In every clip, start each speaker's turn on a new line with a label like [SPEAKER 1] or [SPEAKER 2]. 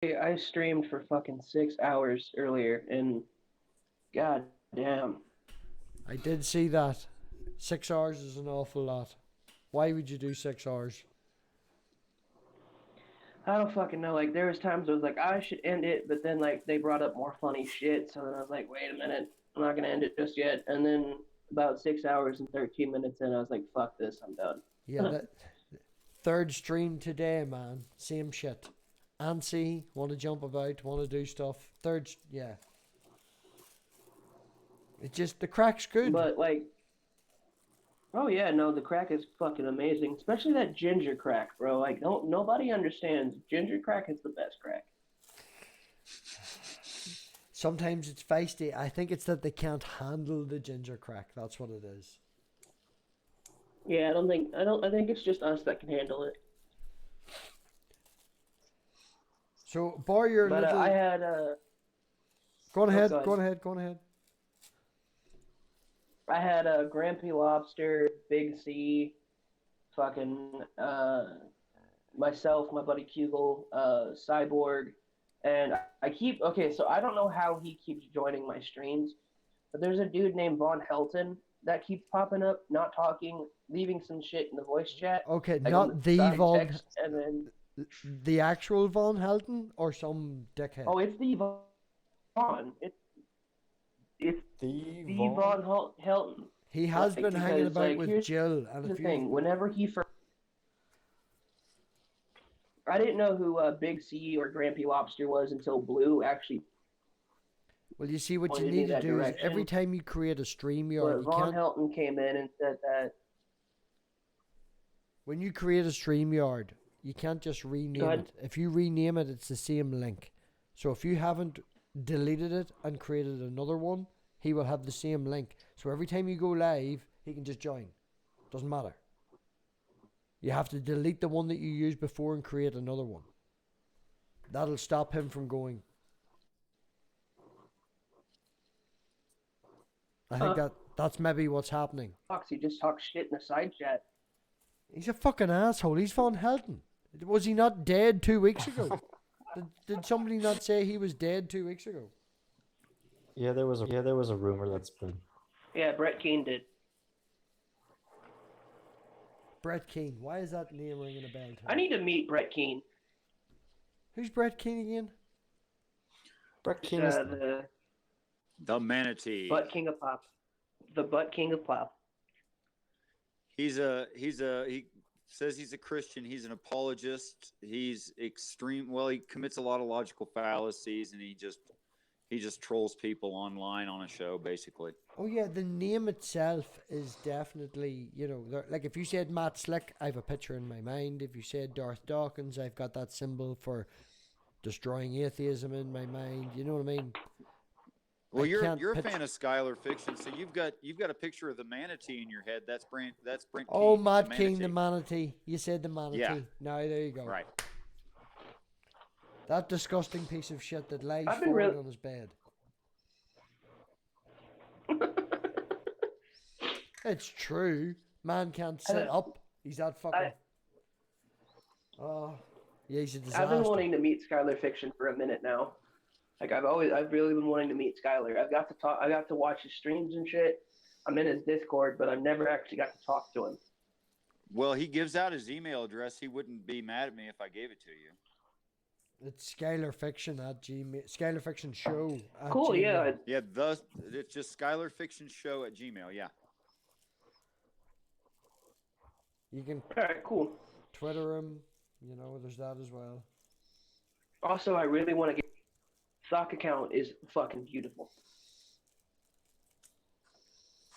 [SPEAKER 1] I streamed for fucking 6 hours earlier, and god damn.
[SPEAKER 2] I did see that. 6 hours is an awful lot. Why would you do 6 hours?
[SPEAKER 1] I don't fucking know. Like there was times I was like, I should end it, but then like they brought up more funny shit, so then I was like, wait a minute, I'm not gonna end it just yet. And then about 6 hours and 13 minutes in, I was like, fuck this, I'm
[SPEAKER 2] Yeah,
[SPEAKER 1] done.
[SPEAKER 2] that third stream today, man. Same shit. Antsy, want to jump about, want to do stuff. Yeah. It just, the crack's good.
[SPEAKER 1] But like, oh yeah, no, the crack is fucking amazing, especially that ginger crack, bro. Like, don't nobody understands. Ginger crack is the best crack.
[SPEAKER 2] Sometimes it's feisty. I think it's that they can't handle the ginger crack. That's what it is.
[SPEAKER 1] Yeah, I think it's just us that can handle it.
[SPEAKER 2] So, bar your
[SPEAKER 1] But I
[SPEAKER 2] little.
[SPEAKER 1] had
[SPEAKER 2] Go on
[SPEAKER 1] oh
[SPEAKER 2] ahead, go
[SPEAKER 1] god,
[SPEAKER 2] on ahead, go on ahead.
[SPEAKER 1] I had a Grampy Lobster, Big C, fucking myself, my buddy Kugel, Cyborg, and I keep okay. So I don't know how he keeps joining my streams, but there's a dude named Von Helton that keeps popping up, not talking, leaving some shit in the voice chat,
[SPEAKER 2] Okay,
[SPEAKER 1] like on the
[SPEAKER 2] not the
[SPEAKER 1] side
[SPEAKER 2] Von.
[SPEAKER 1] text, and then
[SPEAKER 2] The actual Von Helton or some dickhead?
[SPEAKER 1] oh, it's the Von. It's
[SPEAKER 3] The
[SPEAKER 1] the
[SPEAKER 3] Vaughn?
[SPEAKER 1] Helton.
[SPEAKER 2] He has
[SPEAKER 1] Like
[SPEAKER 2] been hanging
[SPEAKER 1] because
[SPEAKER 2] about
[SPEAKER 1] like
[SPEAKER 2] with
[SPEAKER 1] here's
[SPEAKER 2] Jill and a
[SPEAKER 1] the
[SPEAKER 2] few.
[SPEAKER 1] thing. Whenever he first, I didn't know who Big C or Grampy Lobster was until Blue actually
[SPEAKER 2] Well, you see, what you
[SPEAKER 1] pointed me
[SPEAKER 2] need to
[SPEAKER 1] that
[SPEAKER 2] do is every
[SPEAKER 1] direction.
[SPEAKER 2] time you create a stream yard,
[SPEAKER 1] But
[SPEAKER 2] you
[SPEAKER 1] Von
[SPEAKER 2] can't.
[SPEAKER 1] Helton came in and said that.
[SPEAKER 2] When you create a stream yard, you can't just
[SPEAKER 1] Go
[SPEAKER 2] rename
[SPEAKER 1] ahead.
[SPEAKER 2] it. If you rename it, it's the same link. So if you haven't deleted it and created another one, he will have the same link. So every time you go live, he can just join. Doesn't matter. You have to delete the one that you used before and create another one. That'll stop him from going. I think
[SPEAKER 1] Huh?
[SPEAKER 2] that's maybe what's happening.
[SPEAKER 1] He just talks shit in the side chat.
[SPEAKER 2] He's a fucking asshole. He's Von Helton. Was he not dead 2 weeks ago? Did somebody not say he was dead 2 weeks ago?
[SPEAKER 3] Yeah, there was a rumor that's been.
[SPEAKER 1] Yeah, Brett Keane did.
[SPEAKER 2] Brett Keane. Why is that name ringing a bell to
[SPEAKER 1] I
[SPEAKER 2] me?
[SPEAKER 1] need to meet Brett Keane.
[SPEAKER 2] Who's Brett Keane again?
[SPEAKER 3] Brett
[SPEAKER 1] It's
[SPEAKER 3] Keane is
[SPEAKER 1] the
[SPEAKER 4] The manatee.
[SPEAKER 1] butt king of pop. The butt king of pop.
[SPEAKER 4] He says he's a Christian. He's an apologist. He's extreme. Well, he commits a lot of logical fallacies, and he just trolls people online on a show, basically.
[SPEAKER 2] Oh yeah, the name itself is definitely, like if you said Matt Slick, I have a picture in my mind. If you said Darth Dawkins, I've got that symbol for destroying atheism in my mind. You know what I mean? I
[SPEAKER 4] Well, you're a
[SPEAKER 2] pitch.
[SPEAKER 4] fan of Skylar fiction, so you've got a picture of the manatee in your head. That's Brent
[SPEAKER 2] Oh,
[SPEAKER 4] King, the
[SPEAKER 2] Matt King, the
[SPEAKER 4] manatee.
[SPEAKER 2] manatee. You said the manatee.
[SPEAKER 4] Yeah,
[SPEAKER 2] Now there you go.
[SPEAKER 4] right.
[SPEAKER 2] That disgusting piece of shit that lies
[SPEAKER 1] I've been
[SPEAKER 2] forward
[SPEAKER 1] real.
[SPEAKER 2] on his bed. It's true. Man can't sit up. He's that fucking.
[SPEAKER 1] I
[SPEAKER 2] Oh, yeah, he's a
[SPEAKER 1] I've been
[SPEAKER 2] disaster.
[SPEAKER 1] wanting to meet Skylar Fiction for a minute now. Like I've really been wanting to meet Skylar. I got to watch his streams and shit. I'm in his Discord, but I've never actually got to talk to him.
[SPEAKER 4] Well, he gives out his email address. He wouldn't be mad at me if I gave it to you.
[SPEAKER 2] It's Skylar Fiction at Gmail. Skylar Fiction Show at
[SPEAKER 1] Cool,
[SPEAKER 2] Gmail.
[SPEAKER 1] yeah.
[SPEAKER 4] Yeah, it's just Skylar Fiction Show at Gmail. Yeah.
[SPEAKER 2] You can
[SPEAKER 1] All right, cool.
[SPEAKER 2] Twitter him. There's that as well.
[SPEAKER 1] Also, I really want to get sock account is fucking beautiful.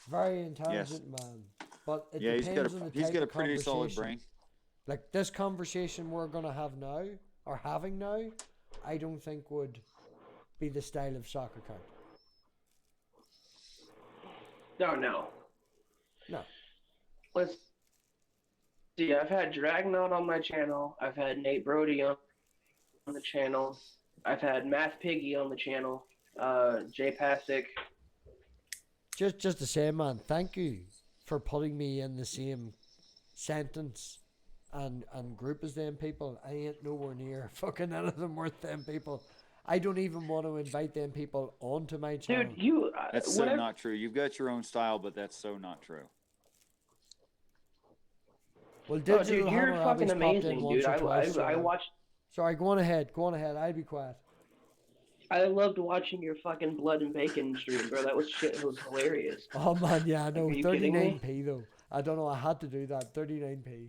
[SPEAKER 2] Very
[SPEAKER 4] Yes.
[SPEAKER 2] intelligent man. But it
[SPEAKER 4] Yeah,
[SPEAKER 2] depends on the
[SPEAKER 4] he's
[SPEAKER 2] type
[SPEAKER 4] got a
[SPEAKER 2] of
[SPEAKER 4] pretty solid
[SPEAKER 2] conversation.
[SPEAKER 4] brain.
[SPEAKER 2] Like this conversation we're gonna have now, or having now, I don't think would be the style of soccer card.
[SPEAKER 1] No, no.
[SPEAKER 2] No.
[SPEAKER 1] Let's see. I've had Dragnaut on my channel. I've had Nate Brody on the channel. I've had Math Piggy on the channel. Jay Pasick.
[SPEAKER 2] Just to say, man, thank you for putting me in the same sentence and group as them people, I ain't nowhere near fucking none of them worth them people. I don't even want to invite them people onto my channel.
[SPEAKER 1] Dude, you
[SPEAKER 4] That's so
[SPEAKER 1] whatever.
[SPEAKER 4] not true. You've got your own style, but that's so not true.
[SPEAKER 2] Well,
[SPEAKER 1] Oh,
[SPEAKER 2] Digital
[SPEAKER 1] dude, you're
[SPEAKER 2] Hammurabi's
[SPEAKER 1] fucking
[SPEAKER 2] popped in
[SPEAKER 1] amazing,
[SPEAKER 2] once
[SPEAKER 1] dude.
[SPEAKER 2] or twice.
[SPEAKER 1] I watched.
[SPEAKER 2] Sorry, go on ahead. Go on ahead. I'll be quiet.
[SPEAKER 1] I loved watching your fucking blood and bacon stream, bro. That was shit. It was hilarious.
[SPEAKER 2] Oh man, yeah, I know.
[SPEAKER 1] Are you kidding me?
[SPEAKER 2] 39p though. I don't know. I had to do that. 39p.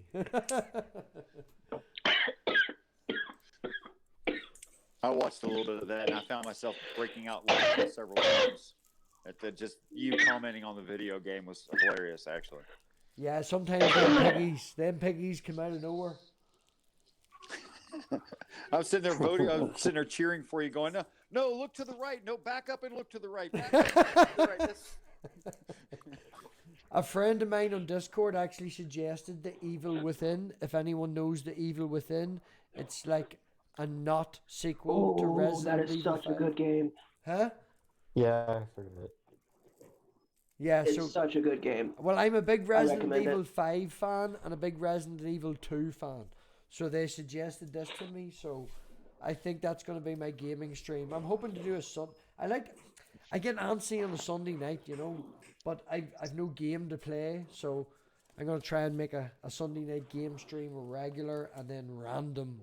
[SPEAKER 4] I watched a little bit of that, and I found myself breaking out laughing several times. Just you commenting on the video game was hilarious, actually.
[SPEAKER 2] Yeah, sometimes them piggies come out of nowhere.
[SPEAKER 4] I was sitting there voting. I was sitting there cheering for you, going, "No, no, look to the right. No, back up and look to the right. Back up and look to the right."
[SPEAKER 2] A friend of mine on Discord actually suggested The Evil Within. If anyone knows The Evil Within, it's like a not sequel to
[SPEAKER 1] Oh,
[SPEAKER 2] Resident
[SPEAKER 1] that is
[SPEAKER 2] Evil
[SPEAKER 1] such
[SPEAKER 2] 5.
[SPEAKER 1] a good game.
[SPEAKER 2] Huh?
[SPEAKER 3] Yeah, I've heard of it.
[SPEAKER 2] Yeah,
[SPEAKER 1] It's
[SPEAKER 2] so
[SPEAKER 1] such a good game.
[SPEAKER 2] well, I'm a big Resident
[SPEAKER 1] recommend
[SPEAKER 2] Evil
[SPEAKER 1] it.
[SPEAKER 2] 5 fan and a big Resident Evil 2 fan. So they suggested this to me, so I think that's going to be my gaming stream. I'm hoping to do I get antsy on a Sunday night, you know, but I've no game to play, so I'm going to try and make a Sunday night game stream regular and then random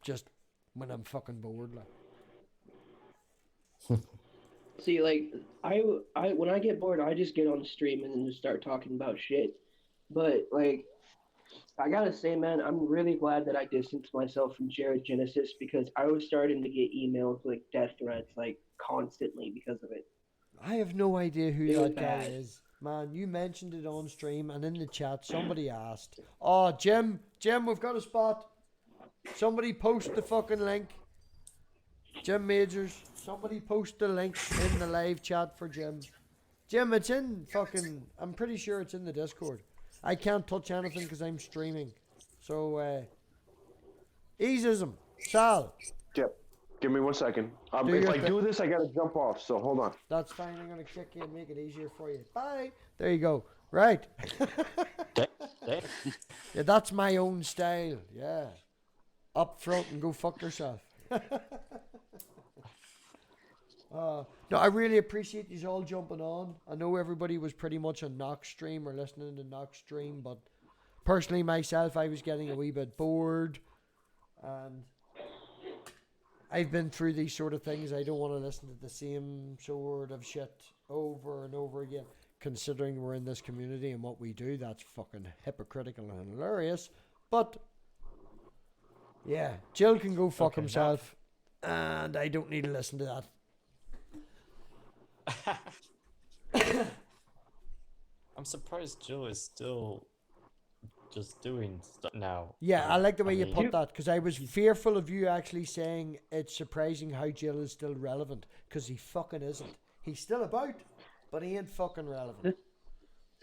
[SPEAKER 2] just when I'm fucking bored. Like.
[SPEAKER 1] See, like I when I get bored, I just get on the stream and then just start talking about shit. But like, I gotta say, man, I'm really glad that I distanced myself from Jared Genesis because I was starting to get emails like death threats like constantly because of it.
[SPEAKER 2] I have no idea who
[SPEAKER 1] It was
[SPEAKER 2] that guy
[SPEAKER 1] bad.
[SPEAKER 2] is. Man, you mentioned it on stream and in the chat somebody asked, "Oh, Jim, we've got a spot. Somebody post the fucking link. Jim Majors, somebody post the link in the live chat for Jim. Jim, it's in fucking, I'm pretty sure it's in the Discord. I can't touch anything because I'm streaming. So, easism. Sal,
[SPEAKER 5] Yep. Give me 1 second.
[SPEAKER 2] Do
[SPEAKER 5] If
[SPEAKER 2] your
[SPEAKER 5] I
[SPEAKER 2] thi-
[SPEAKER 5] do this, I gotta jump off. So hold on.
[SPEAKER 2] that's fine. I'm going to kick you and make it easier for you. Bye. There you go. Right.
[SPEAKER 3] Damn.
[SPEAKER 2] Yeah, that's my own style. Yeah. Up front and go fuck yourself. No, I really appreciate you all jumping on. I know everybody was pretty much on Knox stream or listening to Knox stream, but personally myself, I was getting a wee bit bored, and I've been through these sort of things. I don't want to listen to the same sort of shit over and over again. Considering we're in this community and what we do, that's fucking hypocritical and hilarious. But yeah, Jill can go fuck
[SPEAKER 3] Okay,
[SPEAKER 2] himself, and I don't need to listen to that.
[SPEAKER 3] I'm surprised Jill is still just doing stuff now.
[SPEAKER 2] Yeah, I like the way you
[SPEAKER 3] mean,
[SPEAKER 2] put that, because I was fearful of you actually saying it's surprising how Jill is still relevant, because he fucking isn't. He's still about, but he ain't fucking relevant.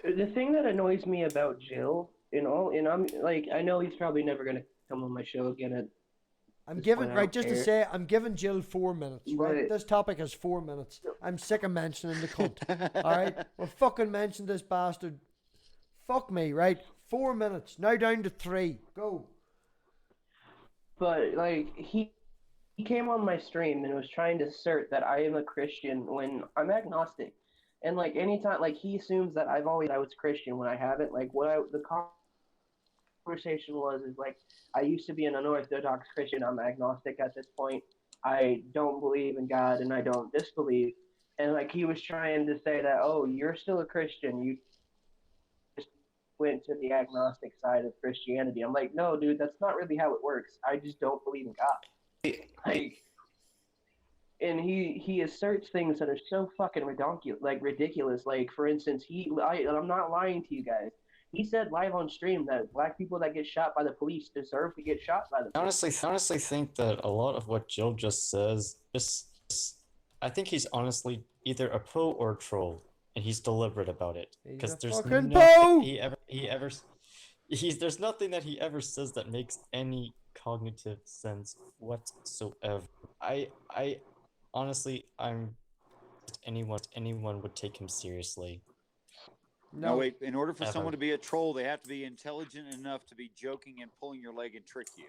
[SPEAKER 1] The thing that annoys me about Jill, and I'm like, I know he's probably never gonna come on my show again.
[SPEAKER 2] I'm
[SPEAKER 1] this
[SPEAKER 2] giving,
[SPEAKER 1] point, I
[SPEAKER 2] right,
[SPEAKER 1] don't
[SPEAKER 2] just to
[SPEAKER 1] care.
[SPEAKER 2] say, I'm giving Jill 4 minutes, right?
[SPEAKER 1] Right.
[SPEAKER 2] This topic has 4 minutes. I'm sick of mentioning the cunt, alright? We'll fucking mention this bastard. Fuck me, right? 4 minutes, now down to 3. Go.
[SPEAKER 1] But like he came on my stream and was trying to assert that I am a Christian when I'm agnostic. And like anytime, like he assumes that I was Christian when I haven't. Like the conversation was is like I used to be an unorthodox Christian. I'm agnostic at this point. I don't believe in God and I don't disbelieve. And like he was trying to say that, oh, you're still a Christian. You just went to the agnostic side of Christianity. I'm like, no, dude, that's not really how it works. I just don't believe in God. Like, and he asserts things that are so fucking ridiculous. Like, for instance, I'm not lying to you guys. He said live on stream that black people that get shot by the police deserve to get shot by the
[SPEAKER 3] I
[SPEAKER 1] police.
[SPEAKER 3] honestly think that a lot of what Jill just says is, I think he's honestly either a pro or a troll, and he's deliberate about it.
[SPEAKER 2] He's
[SPEAKER 3] Because
[SPEAKER 2] a
[SPEAKER 3] there's
[SPEAKER 2] fucking
[SPEAKER 3] nothing
[SPEAKER 2] pro!
[SPEAKER 3] there's nothing that he ever says that makes any cognitive sense whatsoever. I honestly, anyone would take him seriously.
[SPEAKER 4] No, wait. In order for
[SPEAKER 3] Ever.
[SPEAKER 4] someone to be a troll, they have to be intelligent enough to be joking and pulling your leg and trick you.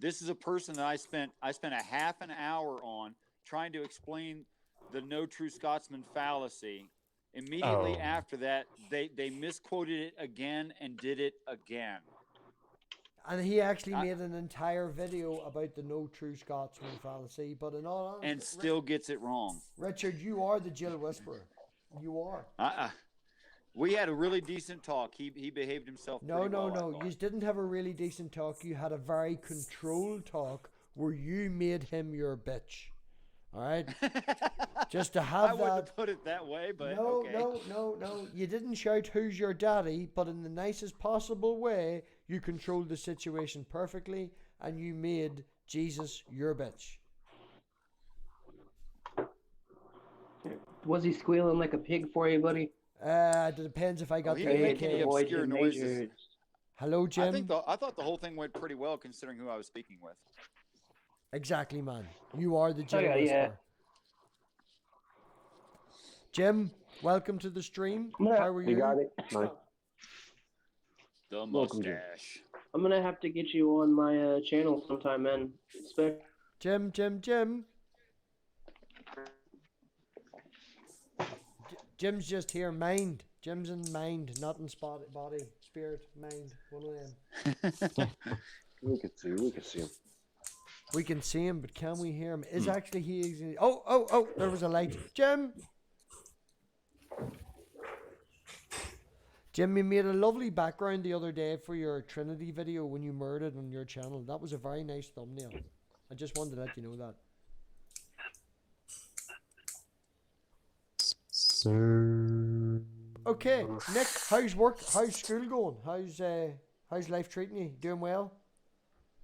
[SPEAKER 4] This is a person that I spent a half an hour on trying to explain the no true Scotsman fallacy. Immediately after that, they misquoted it again and did it again.
[SPEAKER 2] And he actually made an entire video about the no true Scotsman fallacy, but in all honesty,
[SPEAKER 4] And still gets it wrong.
[SPEAKER 2] Richard, you are the Jill Whisperer. You are.
[SPEAKER 4] We had a really decent talk. He behaved himself.
[SPEAKER 2] No.
[SPEAKER 4] Pretty well, I thought.
[SPEAKER 2] You didn't have a really decent talk. You had a very controlled talk where you made him your bitch. All right? Just to have
[SPEAKER 4] I wouldn't
[SPEAKER 2] that.
[SPEAKER 4] have put it that way, but
[SPEAKER 2] No,
[SPEAKER 4] okay.
[SPEAKER 2] no. You didn't shout, "Who's your daddy?" But in the nicest possible way, you controlled the situation perfectly, and you made Jesus your bitch.
[SPEAKER 1] Was he squealing like a pig for you, buddy?
[SPEAKER 2] It depends if I got
[SPEAKER 4] he
[SPEAKER 2] the
[SPEAKER 4] was
[SPEAKER 1] Hey,
[SPEAKER 4] making
[SPEAKER 2] AK.
[SPEAKER 4] the
[SPEAKER 1] avoid
[SPEAKER 4] obscure
[SPEAKER 1] the
[SPEAKER 4] noises.
[SPEAKER 1] majors.
[SPEAKER 2] Hello, Jim.
[SPEAKER 4] I thought the whole thing went pretty well considering who I was speaking with.
[SPEAKER 2] Exactly, man. You are the Jill
[SPEAKER 1] yeah,
[SPEAKER 2] Whisperer.
[SPEAKER 1] yeah.
[SPEAKER 2] Jim, welcome to the stream.
[SPEAKER 1] Yeah.
[SPEAKER 2] How are you?
[SPEAKER 5] You got it? Nice.
[SPEAKER 4] The
[SPEAKER 5] Welcome, Jim.
[SPEAKER 4] mustache.
[SPEAKER 1] I'm gonna have to get you on my channel sometime, man.
[SPEAKER 2] Jim. Jim's just here. Mind. Jim's in mind, not in body. Spirit, mind. One of them.
[SPEAKER 5] We can see him.
[SPEAKER 2] We can see him, but can we hear him? Is actually he? Oh! There was a light. Jim, you made a lovely background the other day for your Trinity video when you murdered on your channel. That was a very nice thumbnail. I just wanted to let you know that.
[SPEAKER 3] Sir.
[SPEAKER 2] Okay, Nick, how's work? How's school going? How's life treating you? Doing well?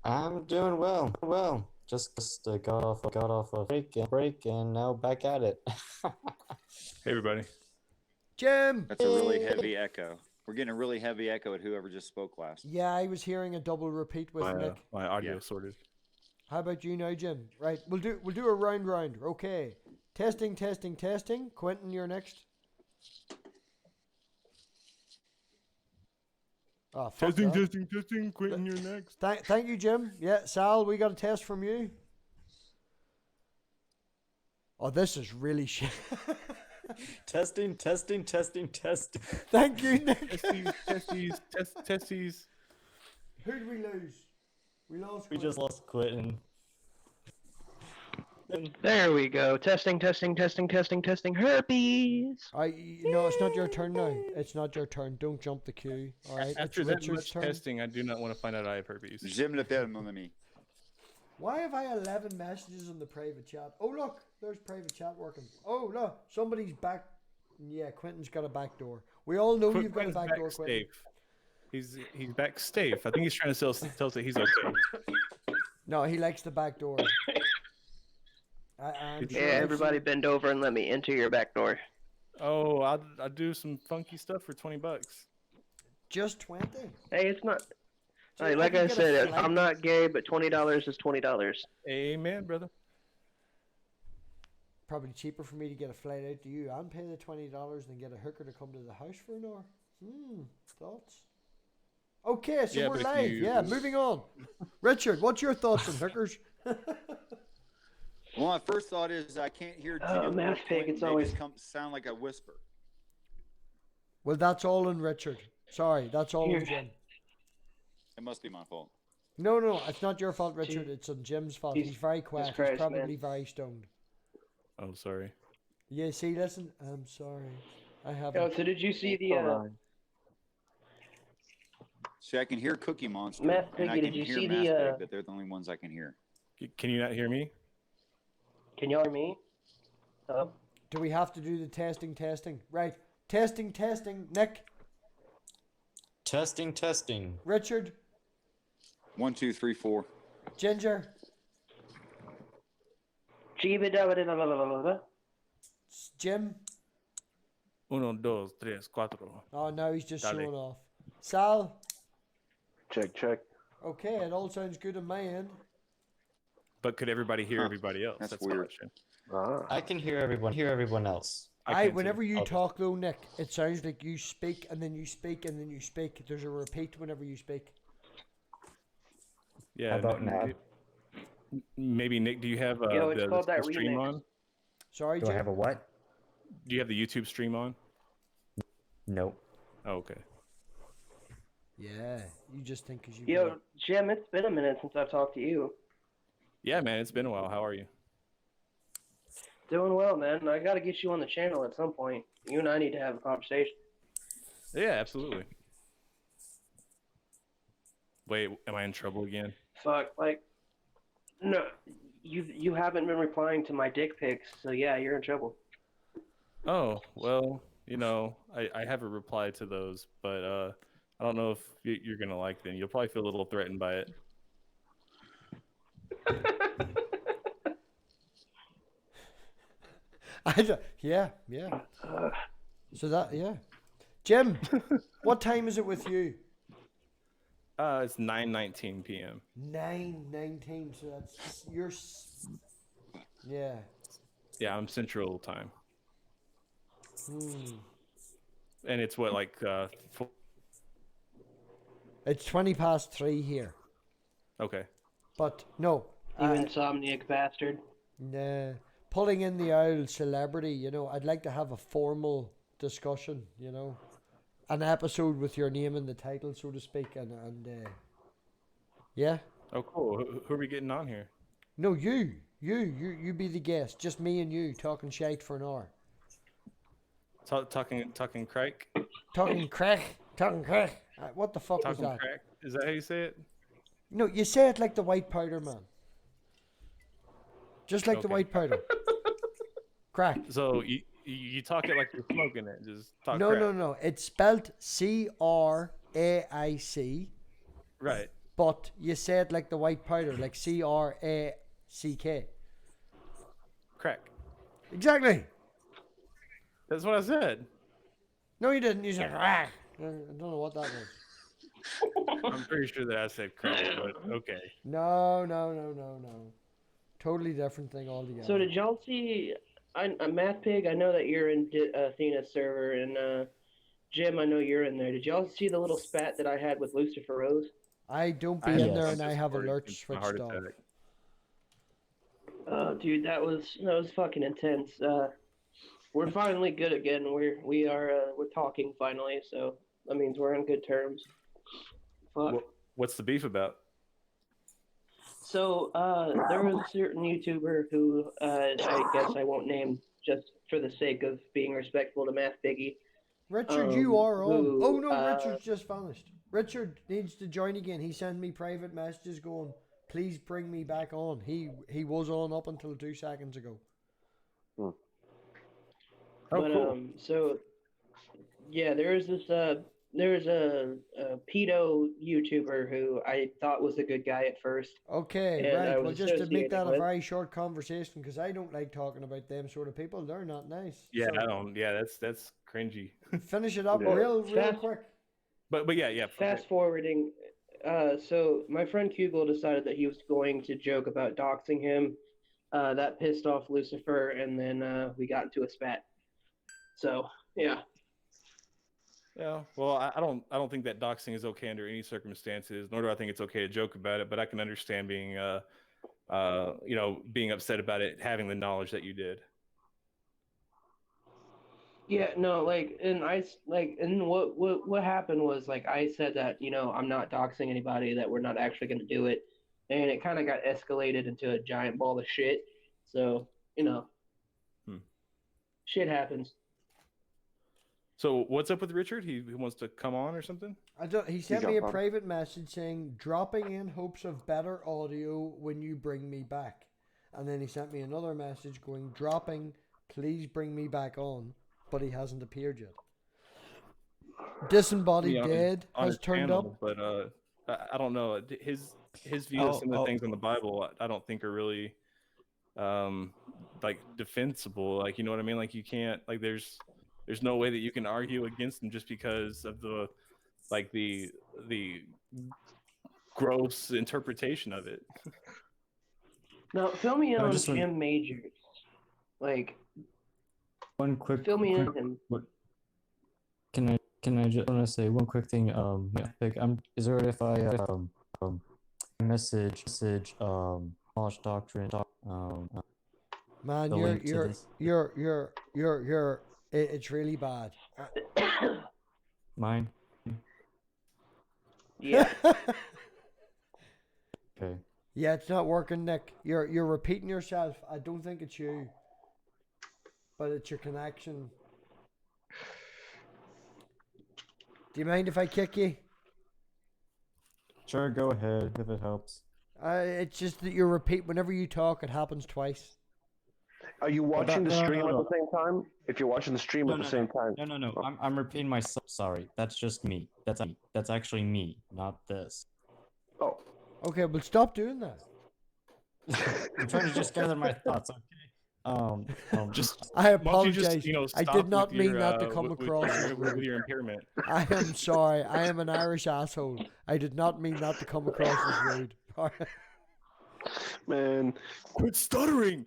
[SPEAKER 3] I'm doing well. Just got off a break and now back at it.
[SPEAKER 6] Hey, everybody.
[SPEAKER 2] Jim!
[SPEAKER 4] That's a really heavy echo. We're getting a really heavy echo at whoever just spoke last.
[SPEAKER 2] Yeah, I was hearing a double repeat with Nick.
[SPEAKER 6] My audio
[SPEAKER 4] Yeah.
[SPEAKER 6] sorted.
[SPEAKER 2] How about you now, Jim? Right, we'll do a round. Okay. Testing. Quentin, you're next. Oh, fuck that.
[SPEAKER 6] Testing. Quentin, you're next.
[SPEAKER 2] Thank you, Jim. Yeah, Sal, we got a test from you. Oh, this is really shit.
[SPEAKER 3] Testing.
[SPEAKER 2] Thank you, Nick.
[SPEAKER 6] Testies.
[SPEAKER 2] Who did we lose? We lost.
[SPEAKER 3] We
[SPEAKER 2] Quentin.
[SPEAKER 3] just lost Quentin.
[SPEAKER 1] There we go. Testing. Herpes.
[SPEAKER 2] No, it's not your turn now. It's not your turn. Don't jump the queue. All right.
[SPEAKER 6] After
[SPEAKER 2] it's
[SPEAKER 6] that
[SPEAKER 2] Richard's
[SPEAKER 6] much
[SPEAKER 2] turn.
[SPEAKER 6] testing, I do not want to find out I have herpes.
[SPEAKER 4] J'aime le faire, mon ami.
[SPEAKER 2] Why have I 11 messages in the private chat? Oh, look, there's private chat working. Oh, look, somebody's back. Yeah, Quentin's got a back door. We all know you've got a
[SPEAKER 6] Quentin's
[SPEAKER 2] back door, Quentin.
[SPEAKER 6] safe. He's back safe. I think he's trying to tell us that he's okay.
[SPEAKER 2] No, he likes the back door. I'm
[SPEAKER 6] Yeah,
[SPEAKER 2] sure
[SPEAKER 1] Yeah,
[SPEAKER 2] I've
[SPEAKER 1] everybody
[SPEAKER 2] seen-
[SPEAKER 1] bend over and let me into your back door.
[SPEAKER 6] Oh, I'll do some funky stuff for $20.
[SPEAKER 2] Just 20?
[SPEAKER 1] Hey, it's not.
[SPEAKER 2] Gee,
[SPEAKER 1] Hey, like
[SPEAKER 2] can
[SPEAKER 1] I
[SPEAKER 2] get a
[SPEAKER 1] said,
[SPEAKER 2] flight.
[SPEAKER 1] I'm not gay, but $20 is $20.
[SPEAKER 6] Amen, brother.
[SPEAKER 2] Probably cheaper for me to get a flight out to you and pay the $20 than get a hooker to come to the house for an hour. Thoughts? Okay, so
[SPEAKER 6] Yeah,
[SPEAKER 2] we're
[SPEAKER 6] but if
[SPEAKER 2] live.
[SPEAKER 6] you-
[SPEAKER 2] Yeah, moving on. Richard, what's your thoughts on hookers?
[SPEAKER 4] Well, my first thought is I can't hear
[SPEAKER 1] Oh,
[SPEAKER 4] Jim or
[SPEAKER 1] Math Pig,
[SPEAKER 4] Quentin.
[SPEAKER 1] it's
[SPEAKER 4] They
[SPEAKER 1] always-
[SPEAKER 4] just sound like a whisper.
[SPEAKER 2] Well, that's all on Richard. Sorry, that's all on
[SPEAKER 1] Here.
[SPEAKER 2] Jim.
[SPEAKER 4] It must be my fault.
[SPEAKER 2] No, it's not your fault, Richard. It's on Jim's fault.
[SPEAKER 1] Jesus
[SPEAKER 2] He's very quiet.
[SPEAKER 1] Christ,
[SPEAKER 2] He's probably
[SPEAKER 1] man.
[SPEAKER 2] very stoned.
[SPEAKER 6] Oh, sorry.
[SPEAKER 2] Yeah, see, listen. I'm sorry. I
[SPEAKER 1] Oh,
[SPEAKER 2] haven't.
[SPEAKER 1] so did you see the
[SPEAKER 4] See, I can hear Cookie Monster,
[SPEAKER 1] Math
[SPEAKER 4] and I
[SPEAKER 1] Piggy,
[SPEAKER 4] can
[SPEAKER 1] did you
[SPEAKER 4] hear
[SPEAKER 1] see
[SPEAKER 4] Math
[SPEAKER 1] the,
[SPEAKER 4] Pig, but they're the only ones I can hear.
[SPEAKER 6] Can you not hear me?
[SPEAKER 1] Can y'all hear me? Hello?
[SPEAKER 2] Do we have to do the testing? Right. Testing. Nick,
[SPEAKER 3] Testing.
[SPEAKER 2] Richard,
[SPEAKER 4] 1, 2, 3, 4.
[SPEAKER 2] Ginger, Jim.
[SPEAKER 6] Uno, dos, tres, cuatro.
[SPEAKER 2] Oh, now he's just
[SPEAKER 6] Dale.
[SPEAKER 2] showing off. Sal.
[SPEAKER 5] Check.
[SPEAKER 2] Okay, it all sounds good on my end.
[SPEAKER 6] But could everybody hear
[SPEAKER 4] Huh.
[SPEAKER 6] everybody else?
[SPEAKER 4] That's
[SPEAKER 6] the
[SPEAKER 4] weird.
[SPEAKER 6] question.
[SPEAKER 5] Ah.
[SPEAKER 3] I can hear everyone. Hear everyone else.
[SPEAKER 6] can't
[SPEAKER 2] whenever you
[SPEAKER 3] I'll just-
[SPEAKER 2] talk though, Nick, it sounds like you speak and then you speak and then you speak. There's a repeat whenever you speak.
[SPEAKER 6] Yeah.
[SPEAKER 3] How about now?
[SPEAKER 6] Maybe Nick, do you have
[SPEAKER 1] Yo, it's called
[SPEAKER 6] the
[SPEAKER 1] that
[SPEAKER 6] stream
[SPEAKER 1] remix.
[SPEAKER 6] on?
[SPEAKER 2] Sorry,
[SPEAKER 3] Do I
[SPEAKER 2] Jim.
[SPEAKER 3] have a what?
[SPEAKER 6] Do you have the YouTube stream on?
[SPEAKER 3] Nope.
[SPEAKER 6] Oh, okay.
[SPEAKER 2] Yeah, you just think because you.
[SPEAKER 1] Yo, Jim, it's been a minute since I've talked to you.
[SPEAKER 6] Yeah, man, it's been a while. How are you?
[SPEAKER 1] Doing well, man. I got to get you on the channel at some point. You and I need to have a conversation.
[SPEAKER 6] Yeah, absolutely. Wait, am I in trouble again?
[SPEAKER 1] Fuck, like, no, you haven't been replying to my dick pics, so yeah, you're in trouble.
[SPEAKER 6] Oh, well, I haven't replied to those, but I don't know if you're gonna like them. You'll probably feel a little threatened by it.
[SPEAKER 2] Yeah. So that, yeah. Jim, what time is it with you?
[SPEAKER 6] It's 9:19 p.m.
[SPEAKER 2] 9:19. So that's yeah.
[SPEAKER 6] Yeah, I'm Central Time,
[SPEAKER 2] Hmm.
[SPEAKER 6] and it's what like
[SPEAKER 2] It's 3:20 here.
[SPEAKER 6] okay.
[SPEAKER 2] But no,
[SPEAKER 1] You insomniac bastard.
[SPEAKER 2] nah. Pulling in the owl celebrity, I'd like to have a formal discussion, an episode with your name in the title, so to speak, and yeah.
[SPEAKER 6] Oh, cool. Who are we getting on here?
[SPEAKER 2] No, you be the guest, just me and you talking shite for an hour,
[SPEAKER 6] Talking crack.
[SPEAKER 2] talking crack. What the fuck was
[SPEAKER 6] Talking
[SPEAKER 2] that?
[SPEAKER 6] crack. Is that how you say it?
[SPEAKER 2] No, you say it like the white powder man, just like the
[SPEAKER 6] Okay.
[SPEAKER 2] white powder. Crack.
[SPEAKER 6] So you talk it like you're smoking it. Just talk
[SPEAKER 2] No,
[SPEAKER 6] crap.
[SPEAKER 2] no. It's spelled CRAIC,
[SPEAKER 6] Right.
[SPEAKER 2] but you say it like the white powder, like CRACK.
[SPEAKER 6] Crack.
[SPEAKER 2] Exactly.
[SPEAKER 6] That's what I said.
[SPEAKER 2] No, you didn't. You said crack. I don't know what that was.
[SPEAKER 6] I'm pretty sure that I said crack, but okay.
[SPEAKER 2] No. Totally different thing altogether.
[SPEAKER 1] So did y'all see? Math Pig, I know that you're in Athena's server, and Jim, I know you're in there. Did y'all see the little spat that I had with Lucifer Rose?
[SPEAKER 2] I don't be
[SPEAKER 3] I
[SPEAKER 2] in
[SPEAKER 3] know.
[SPEAKER 2] there,
[SPEAKER 3] I'm
[SPEAKER 2] and I
[SPEAKER 6] just
[SPEAKER 2] have
[SPEAKER 6] worried
[SPEAKER 2] alerts
[SPEAKER 6] it's my heart
[SPEAKER 2] switched off.
[SPEAKER 6] attack.
[SPEAKER 1] Oh, dude, that was fucking intense. We're finally good again. We're talking finally, so that means we're on good terms. Fuck.
[SPEAKER 6] What's the beef about?
[SPEAKER 1] So, there was a certain YouTuber who, I guess I won't name just for the sake of being respectful to Math Biggie.
[SPEAKER 2] Richard, you are on.
[SPEAKER 1] who,
[SPEAKER 2] Oh no, Richard's just vanished. Richard needs to join again. He sent me private messages going, "Please bring me back on." He was on up until 2 seconds ago.
[SPEAKER 6] Oh,
[SPEAKER 1] But,
[SPEAKER 6] cool.
[SPEAKER 1] so, yeah, there's a pedo YouTuber who I thought was a good guy at first.
[SPEAKER 2] Okay,
[SPEAKER 1] And I
[SPEAKER 2] right. Well,
[SPEAKER 1] was
[SPEAKER 2] just to make that a
[SPEAKER 1] associated with-
[SPEAKER 2] very short conversation, because I don't like talking about them sort of people. They're not nice.
[SPEAKER 6] Yeah,
[SPEAKER 2] So
[SPEAKER 6] I don't. Yeah, that's cringy.
[SPEAKER 2] finish it up
[SPEAKER 5] Yeah.
[SPEAKER 2] real
[SPEAKER 1] Fast-
[SPEAKER 2] quick.
[SPEAKER 6] But yeah.
[SPEAKER 1] Fast forwarding, so my friend Kugel decided that he was going to joke about doxing him. That pissed off Lucifer, and then we got into a spat. So yeah,
[SPEAKER 6] Yeah. Well, I don't think that doxing is okay under any circumstances. Nor do I think it's okay to joke about it. But I can understand being being upset about it, having the knowledge that you did.
[SPEAKER 1] yeah, no, and what happened was like I said that I'm not doxing anybody, that we're not actually going to do it, and it kind of got escalated into a giant ball of shit. So shit happens.
[SPEAKER 6] So what's up with Richard? He wants to come on or something?
[SPEAKER 2] He sent me a
[SPEAKER 5] got one.
[SPEAKER 2] private message saying, dropping in hopes of better audio when you bring me back. And then he sent me another message going, dropping, please bring me back on. But he hasn't appeared yet. Disembodied
[SPEAKER 6] Yeah,
[SPEAKER 2] Dead
[SPEAKER 6] on
[SPEAKER 2] has
[SPEAKER 6] his
[SPEAKER 2] turned
[SPEAKER 6] channel,
[SPEAKER 2] up.
[SPEAKER 6] but I don't know. His view of some of the things on the Bible, I don't think are really like defensible. Like, you know what I mean? Like, you can't, like, there's no way that you can argue against them just because of the gross interpretation of it.
[SPEAKER 1] Now fill me in
[SPEAKER 3] No,
[SPEAKER 1] on
[SPEAKER 3] just when-
[SPEAKER 1] Jim Majors. Like,
[SPEAKER 3] one quick.
[SPEAKER 1] Fill me
[SPEAKER 3] quick
[SPEAKER 1] in.
[SPEAKER 3] what, can I just want to say one quick thing? Is it alright if I message Polish Doctrine
[SPEAKER 2] Man,
[SPEAKER 3] the link to this?
[SPEAKER 2] it's really bad.
[SPEAKER 3] Mine.
[SPEAKER 1] Yeah.
[SPEAKER 3] Okay.
[SPEAKER 2] Yeah, it's not working, Nick. You're repeating yourself. I don't think it's you, but it's your connection. Do you mind if I kick you?
[SPEAKER 3] Sure, go ahead if it helps.
[SPEAKER 2] It's just that you repeat whenever you talk. It happens twice.
[SPEAKER 5] Are you watching the
[SPEAKER 3] no,
[SPEAKER 5] stream
[SPEAKER 3] no.
[SPEAKER 5] at the same time? If you're watching the stream at the same time.
[SPEAKER 3] No. I'm repeating myself. Sorry, that's just me. That's actually me, not this.
[SPEAKER 5] Oh.
[SPEAKER 2] Okay, well stop doing that.
[SPEAKER 3] I'm trying to just gather my thoughts. Okay.
[SPEAKER 6] Just
[SPEAKER 2] I
[SPEAKER 6] why don't you
[SPEAKER 2] apologize.
[SPEAKER 6] just,
[SPEAKER 2] I
[SPEAKER 6] stop
[SPEAKER 2] did not
[SPEAKER 6] with
[SPEAKER 2] mean
[SPEAKER 6] your,
[SPEAKER 2] that to come
[SPEAKER 6] with
[SPEAKER 2] across as
[SPEAKER 6] with
[SPEAKER 2] rude.
[SPEAKER 6] your impairment.
[SPEAKER 2] I am sorry. I am an Irish asshole. I did not mean that to come across as rude.
[SPEAKER 5] Man.
[SPEAKER 6] Quit stuttering.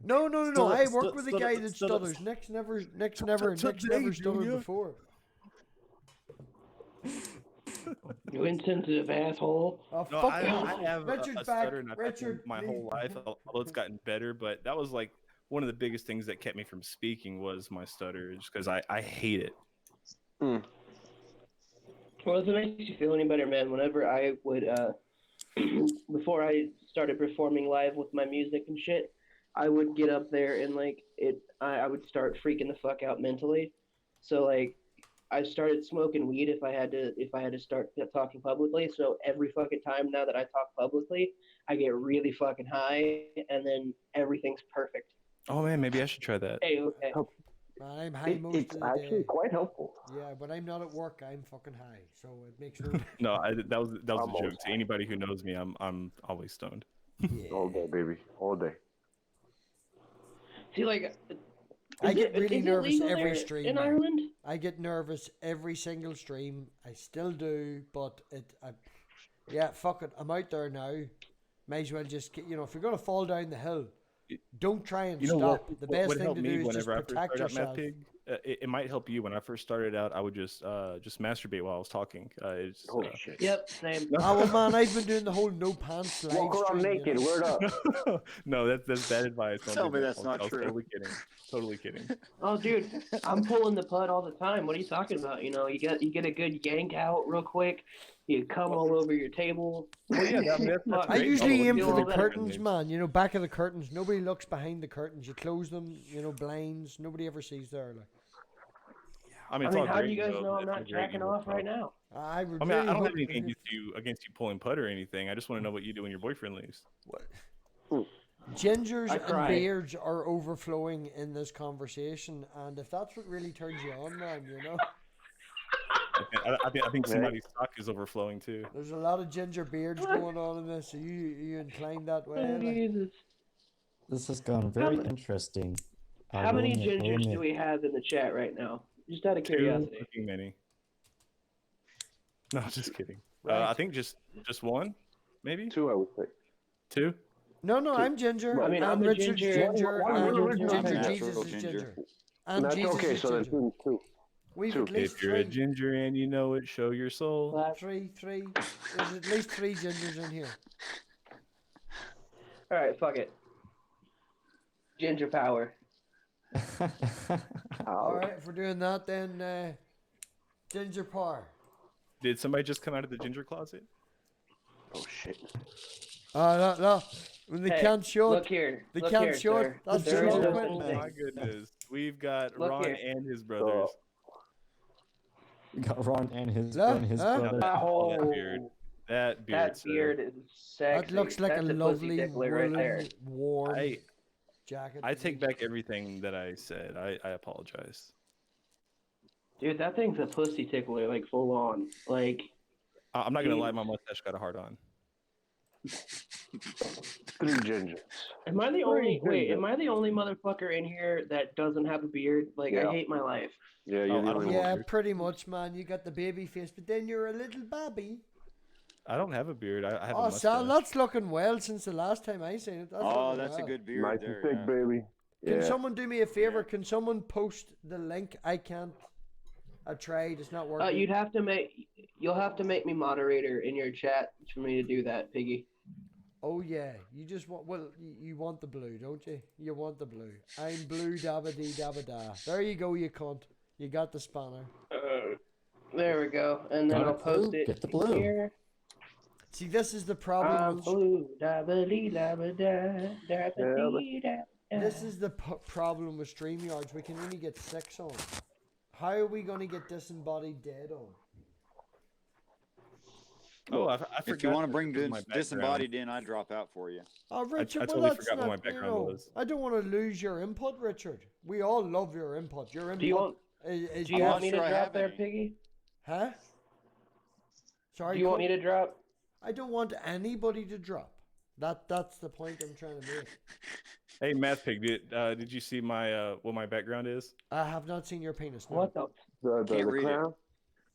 [SPEAKER 2] No. I work with a guy that
[SPEAKER 3] stutter-
[SPEAKER 2] stutters. Nick's never stuttered
[SPEAKER 6] Junior.
[SPEAKER 2] before.
[SPEAKER 1] You insensitive asshole.
[SPEAKER 2] Oh,
[SPEAKER 6] No,
[SPEAKER 2] fuck
[SPEAKER 6] I
[SPEAKER 2] off.
[SPEAKER 6] have
[SPEAKER 2] Richard's
[SPEAKER 6] a
[SPEAKER 2] back.
[SPEAKER 6] stutter and I've had
[SPEAKER 2] Richard,
[SPEAKER 6] one my
[SPEAKER 2] leave.
[SPEAKER 6] whole life, although it's gotten better. But that was like one of the biggest things that kept me from speaking was my stutter, just because I hate it.
[SPEAKER 5] Mm.
[SPEAKER 1] Well, if it makes you feel any better, man, whenever I would, before I started performing live with my music and shit, I would get up there and I would start freaking the fuck out mentally. So like, I started smoking weed if I had to start talking publicly. So every fucking time now that I talk publicly, I get really fucking high, and then everything's perfect.
[SPEAKER 6] Oh man, maybe I should try that.
[SPEAKER 1] Hey, okay.
[SPEAKER 2] I'm high most
[SPEAKER 5] It's
[SPEAKER 2] of the
[SPEAKER 5] actually
[SPEAKER 2] day.
[SPEAKER 5] quite helpful.
[SPEAKER 2] Yeah, when I'm not at work, I'm fucking high. So it makes no
[SPEAKER 6] No, that was a
[SPEAKER 5] Almost.
[SPEAKER 6] joke. To anybody who knows me, I'm always stoned.
[SPEAKER 2] Yeah.
[SPEAKER 5] All day, baby. All day.
[SPEAKER 1] See, like,
[SPEAKER 2] I get
[SPEAKER 1] is
[SPEAKER 2] really
[SPEAKER 1] it
[SPEAKER 2] nervous
[SPEAKER 1] legal
[SPEAKER 2] every
[SPEAKER 1] there
[SPEAKER 2] stream.
[SPEAKER 1] in
[SPEAKER 2] man.
[SPEAKER 1] Ireland.
[SPEAKER 2] I get nervous every single stream. I still do, but yeah, fuck it. I'm out there now. Might as well just if you're gonna fall down the hill, don't try and
[SPEAKER 6] You know
[SPEAKER 2] stop.
[SPEAKER 6] what?
[SPEAKER 2] The best
[SPEAKER 6] what
[SPEAKER 2] thing
[SPEAKER 6] helped
[SPEAKER 2] to
[SPEAKER 6] me
[SPEAKER 2] do is just
[SPEAKER 6] whenever I first
[SPEAKER 2] protect
[SPEAKER 6] started out Mad
[SPEAKER 2] yourself.
[SPEAKER 6] Pig. It might help you. When I first started out, I would just masturbate while I was talking.
[SPEAKER 5] Oh shit.
[SPEAKER 1] Yep, same.
[SPEAKER 2] Oh well, man, I've been doing the whole no pants live
[SPEAKER 5] Walk around
[SPEAKER 2] stream,
[SPEAKER 5] naked.
[SPEAKER 2] you know.
[SPEAKER 5] Word up.
[SPEAKER 6] No, that's bad advice. Don't
[SPEAKER 4] Tell
[SPEAKER 6] do
[SPEAKER 4] me
[SPEAKER 6] that.
[SPEAKER 4] that's not
[SPEAKER 6] I was
[SPEAKER 4] true.
[SPEAKER 6] Totally kidding.
[SPEAKER 1] Oh, dude, I'm pulling the pud all the time. What are you talking about? You get a good yank out real quick. You come all over your table.
[SPEAKER 6] Well, yeah, that's
[SPEAKER 1] Fuck.
[SPEAKER 2] I
[SPEAKER 6] great.
[SPEAKER 2] usually aim
[SPEAKER 1] feel
[SPEAKER 2] for
[SPEAKER 1] all
[SPEAKER 2] the
[SPEAKER 1] better.
[SPEAKER 2] curtains, man. Back of the curtains. Nobody looks behind the curtains. You close them, blinds. Nobody ever sees there. Like.
[SPEAKER 6] I mean,
[SPEAKER 1] I
[SPEAKER 6] it's
[SPEAKER 1] mean,
[SPEAKER 6] all
[SPEAKER 1] how do
[SPEAKER 6] great,
[SPEAKER 1] you guys
[SPEAKER 6] though.
[SPEAKER 1] know I'm
[SPEAKER 6] It's
[SPEAKER 1] not
[SPEAKER 6] all great,
[SPEAKER 1] jacking off right now?
[SPEAKER 2] I would
[SPEAKER 6] I mean,
[SPEAKER 2] really
[SPEAKER 6] I don't
[SPEAKER 2] hope
[SPEAKER 6] have anything against you pulling putt or anything. I just want to know what you do when your boyfriend leaves.
[SPEAKER 2] Gingers
[SPEAKER 1] I
[SPEAKER 2] and
[SPEAKER 1] cry.
[SPEAKER 2] beards are overflowing in this conversation, and if that's what really turns you on, man,
[SPEAKER 6] I think somebody's stock is overflowing too.
[SPEAKER 2] there's a lot of ginger beards going on in this. Are you inclined that way?
[SPEAKER 1] Oh,
[SPEAKER 2] like?
[SPEAKER 1] Jesus.
[SPEAKER 3] This has gone very interesting.
[SPEAKER 1] How many gingers do we have in the chat right now? Just out of curiosity.
[SPEAKER 6] Too fucking many. No, just kidding.
[SPEAKER 2] Right.
[SPEAKER 6] I think just one, maybe
[SPEAKER 5] 2, I would say.
[SPEAKER 6] 2.
[SPEAKER 2] No, I'm ginger.
[SPEAKER 1] I mean,
[SPEAKER 2] and
[SPEAKER 1] I'm a
[SPEAKER 2] Richard's
[SPEAKER 1] ginger.
[SPEAKER 5] I'm
[SPEAKER 2] and
[SPEAKER 5] a ginger.
[SPEAKER 2] Ginger
[SPEAKER 4] I'm
[SPEAKER 2] Jesus
[SPEAKER 4] natural
[SPEAKER 2] is
[SPEAKER 4] ginger.
[SPEAKER 2] ginger. And
[SPEAKER 5] That's
[SPEAKER 2] Jesus
[SPEAKER 5] okay,
[SPEAKER 2] is
[SPEAKER 5] so then
[SPEAKER 2] ginger.
[SPEAKER 5] 2.
[SPEAKER 2] We've
[SPEAKER 5] two.
[SPEAKER 2] at least
[SPEAKER 6] If you're
[SPEAKER 2] three.
[SPEAKER 6] a ginger and you know it, show your soul.
[SPEAKER 2] Three. There's at least 3 gingers in here.
[SPEAKER 1] All right, fuck it. Ginger power.
[SPEAKER 2] All right, if we're doing that, then ginger power.
[SPEAKER 6] Did somebody just come out of the ginger closet?
[SPEAKER 5] Oh shit.
[SPEAKER 2] No. When they
[SPEAKER 1] Hey,
[SPEAKER 2] can't show
[SPEAKER 1] Look
[SPEAKER 2] it,
[SPEAKER 1] here.
[SPEAKER 2] they
[SPEAKER 1] Look
[SPEAKER 2] can't
[SPEAKER 1] here,
[SPEAKER 2] show it.
[SPEAKER 1] sir.
[SPEAKER 2] That's
[SPEAKER 1] There
[SPEAKER 2] the
[SPEAKER 1] is
[SPEAKER 2] wrong
[SPEAKER 1] no
[SPEAKER 2] way.
[SPEAKER 1] such
[SPEAKER 6] Oh
[SPEAKER 1] thing.
[SPEAKER 6] my goodness. We've got
[SPEAKER 1] Look
[SPEAKER 6] Ron
[SPEAKER 1] here.
[SPEAKER 6] and his brothers.
[SPEAKER 3] We got Ron and his
[SPEAKER 2] Huh?
[SPEAKER 3] brother.
[SPEAKER 1] Oh,
[SPEAKER 6] that beard. That beard.
[SPEAKER 1] that beard is sexy.
[SPEAKER 2] That looks like
[SPEAKER 1] That's
[SPEAKER 2] a
[SPEAKER 1] pussy
[SPEAKER 2] lovely
[SPEAKER 1] tickler right there.
[SPEAKER 2] woolen, warm jacket.
[SPEAKER 6] I take back everything that I said. I apologize.
[SPEAKER 1] Dude, that thing's a pussy tickler, like full on. Like,
[SPEAKER 6] I'm not gonna lie, my mustache got a hard on.
[SPEAKER 5] 3 gingers.
[SPEAKER 1] am I the
[SPEAKER 5] Very
[SPEAKER 1] only?
[SPEAKER 5] good,
[SPEAKER 1] Wait,
[SPEAKER 5] though.
[SPEAKER 1] am I the only motherfucker in here that doesn't have a beard? Like,
[SPEAKER 5] Yeah.
[SPEAKER 1] I hate my life.
[SPEAKER 5] Yeah,
[SPEAKER 6] Oh,
[SPEAKER 5] you're
[SPEAKER 6] I
[SPEAKER 5] the
[SPEAKER 6] don't
[SPEAKER 5] only
[SPEAKER 6] know.
[SPEAKER 5] one.
[SPEAKER 2] Yeah, pretty much, man. You got the baby face, but then you're a little babby.
[SPEAKER 6] I don't have a beard. I have a
[SPEAKER 2] Oh,
[SPEAKER 6] mustache.
[SPEAKER 2] Sal, that's looking well since the last time I seen it. That's
[SPEAKER 4] Oh,
[SPEAKER 2] looking
[SPEAKER 4] that's a
[SPEAKER 2] well.
[SPEAKER 4] good beard
[SPEAKER 5] Nice
[SPEAKER 4] there.
[SPEAKER 5] and thick,
[SPEAKER 4] yeah.
[SPEAKER 5] baby.
[SPEAKER 2] Can
[SPEAKER 5] Yeah.
[SPEAKER 2] someone do me a favor? Can someone post the link? I can't. I tried. It's not working.
[SPEAKER 1] You'll have to make me moderator in your chat for me to do that, Piggy.
[SPEAKER 2] Oh yeah, you just want. Well, you want the blue, don't you? You want the blue. I'm blue, dabba dee dabba da. There you go, you cunt. You got the spanner.
[SPEAKER 1] There we go, and then
[SPEAKER 3] Got
[SPEAKER 1] I'll
[SPEAKER 3] it,
[SPEAKER 1] post
[SPEAKER 3] blue?
[SPEAKER 1] it
[SPEAKER 3] Get the blue.
[SPEAKER 1] here.
[SPEAKER 2] See, this is the problem
[SPEAKER 1] I'm
[SPEAKER 2] with.
[SPEAKER 1] blue, dabba dee dabba da, dabba dee da.
[SPEAKER 2] This is the problem with StreamYards. We can only get 6 on. How are we going to get Disembodied Dead on?
[SPEAKER 6] Oh, I forgot.
[SPEAKER 4] If you want to
[SPEAKER 6] that
[SPEAKER 4] bring
[SPEAKER 6] this was my background.
[SPEAKER 4] disembodied in, I'd drop out for you.
[SPEAKER 2] Oh, Richard,
[SPEAKER 6] I
[SPEAKER 2] well,
[SPEAKER 6] totally
[SPEAKER 2] that's
[SPEAKER 6] forgot what
[SPEAKER 2] not,
[SPEAKER 6] my background was.
[SPEAKER 2] I don't want to lose your input, Richard. We all love your input. Your input
[SPEAKER 1] Do you want?
[SPEAKER 2] is
[SPEAKER 1] Do you
[SPEAKER 4] I'm
[SPEAKER 1] want
[SPEAKER 4] not
[SPEAKER 1] me
[SPEAKER 4] sure
[SPEAKER 1] to
[SPEAKER 4] I
[SPEAKER 1] drop
[SPEAKER 4] have
[SPEAKER 1] there,
[SPEAKER 4] any.
[SPEAKER 1] Piggy?
[SPEAKER 2] Huh? Sorry,
[SPEAKER 1] Do you want me to drop?
[SPEAKER 2] I don't want anybody to drop. That's the point I'm trying to make.
[SPEAKER 6] Hey, Math Pig, did you see my what my background is?
[SPEAKER 2] I have not seen your penis. No.
[SPEAKER 1] What the?
[SPEAKER 4] Can't
[SPEAKER 5] The
[SPEAKER 4] read it.
[SPEAKER 5] clown.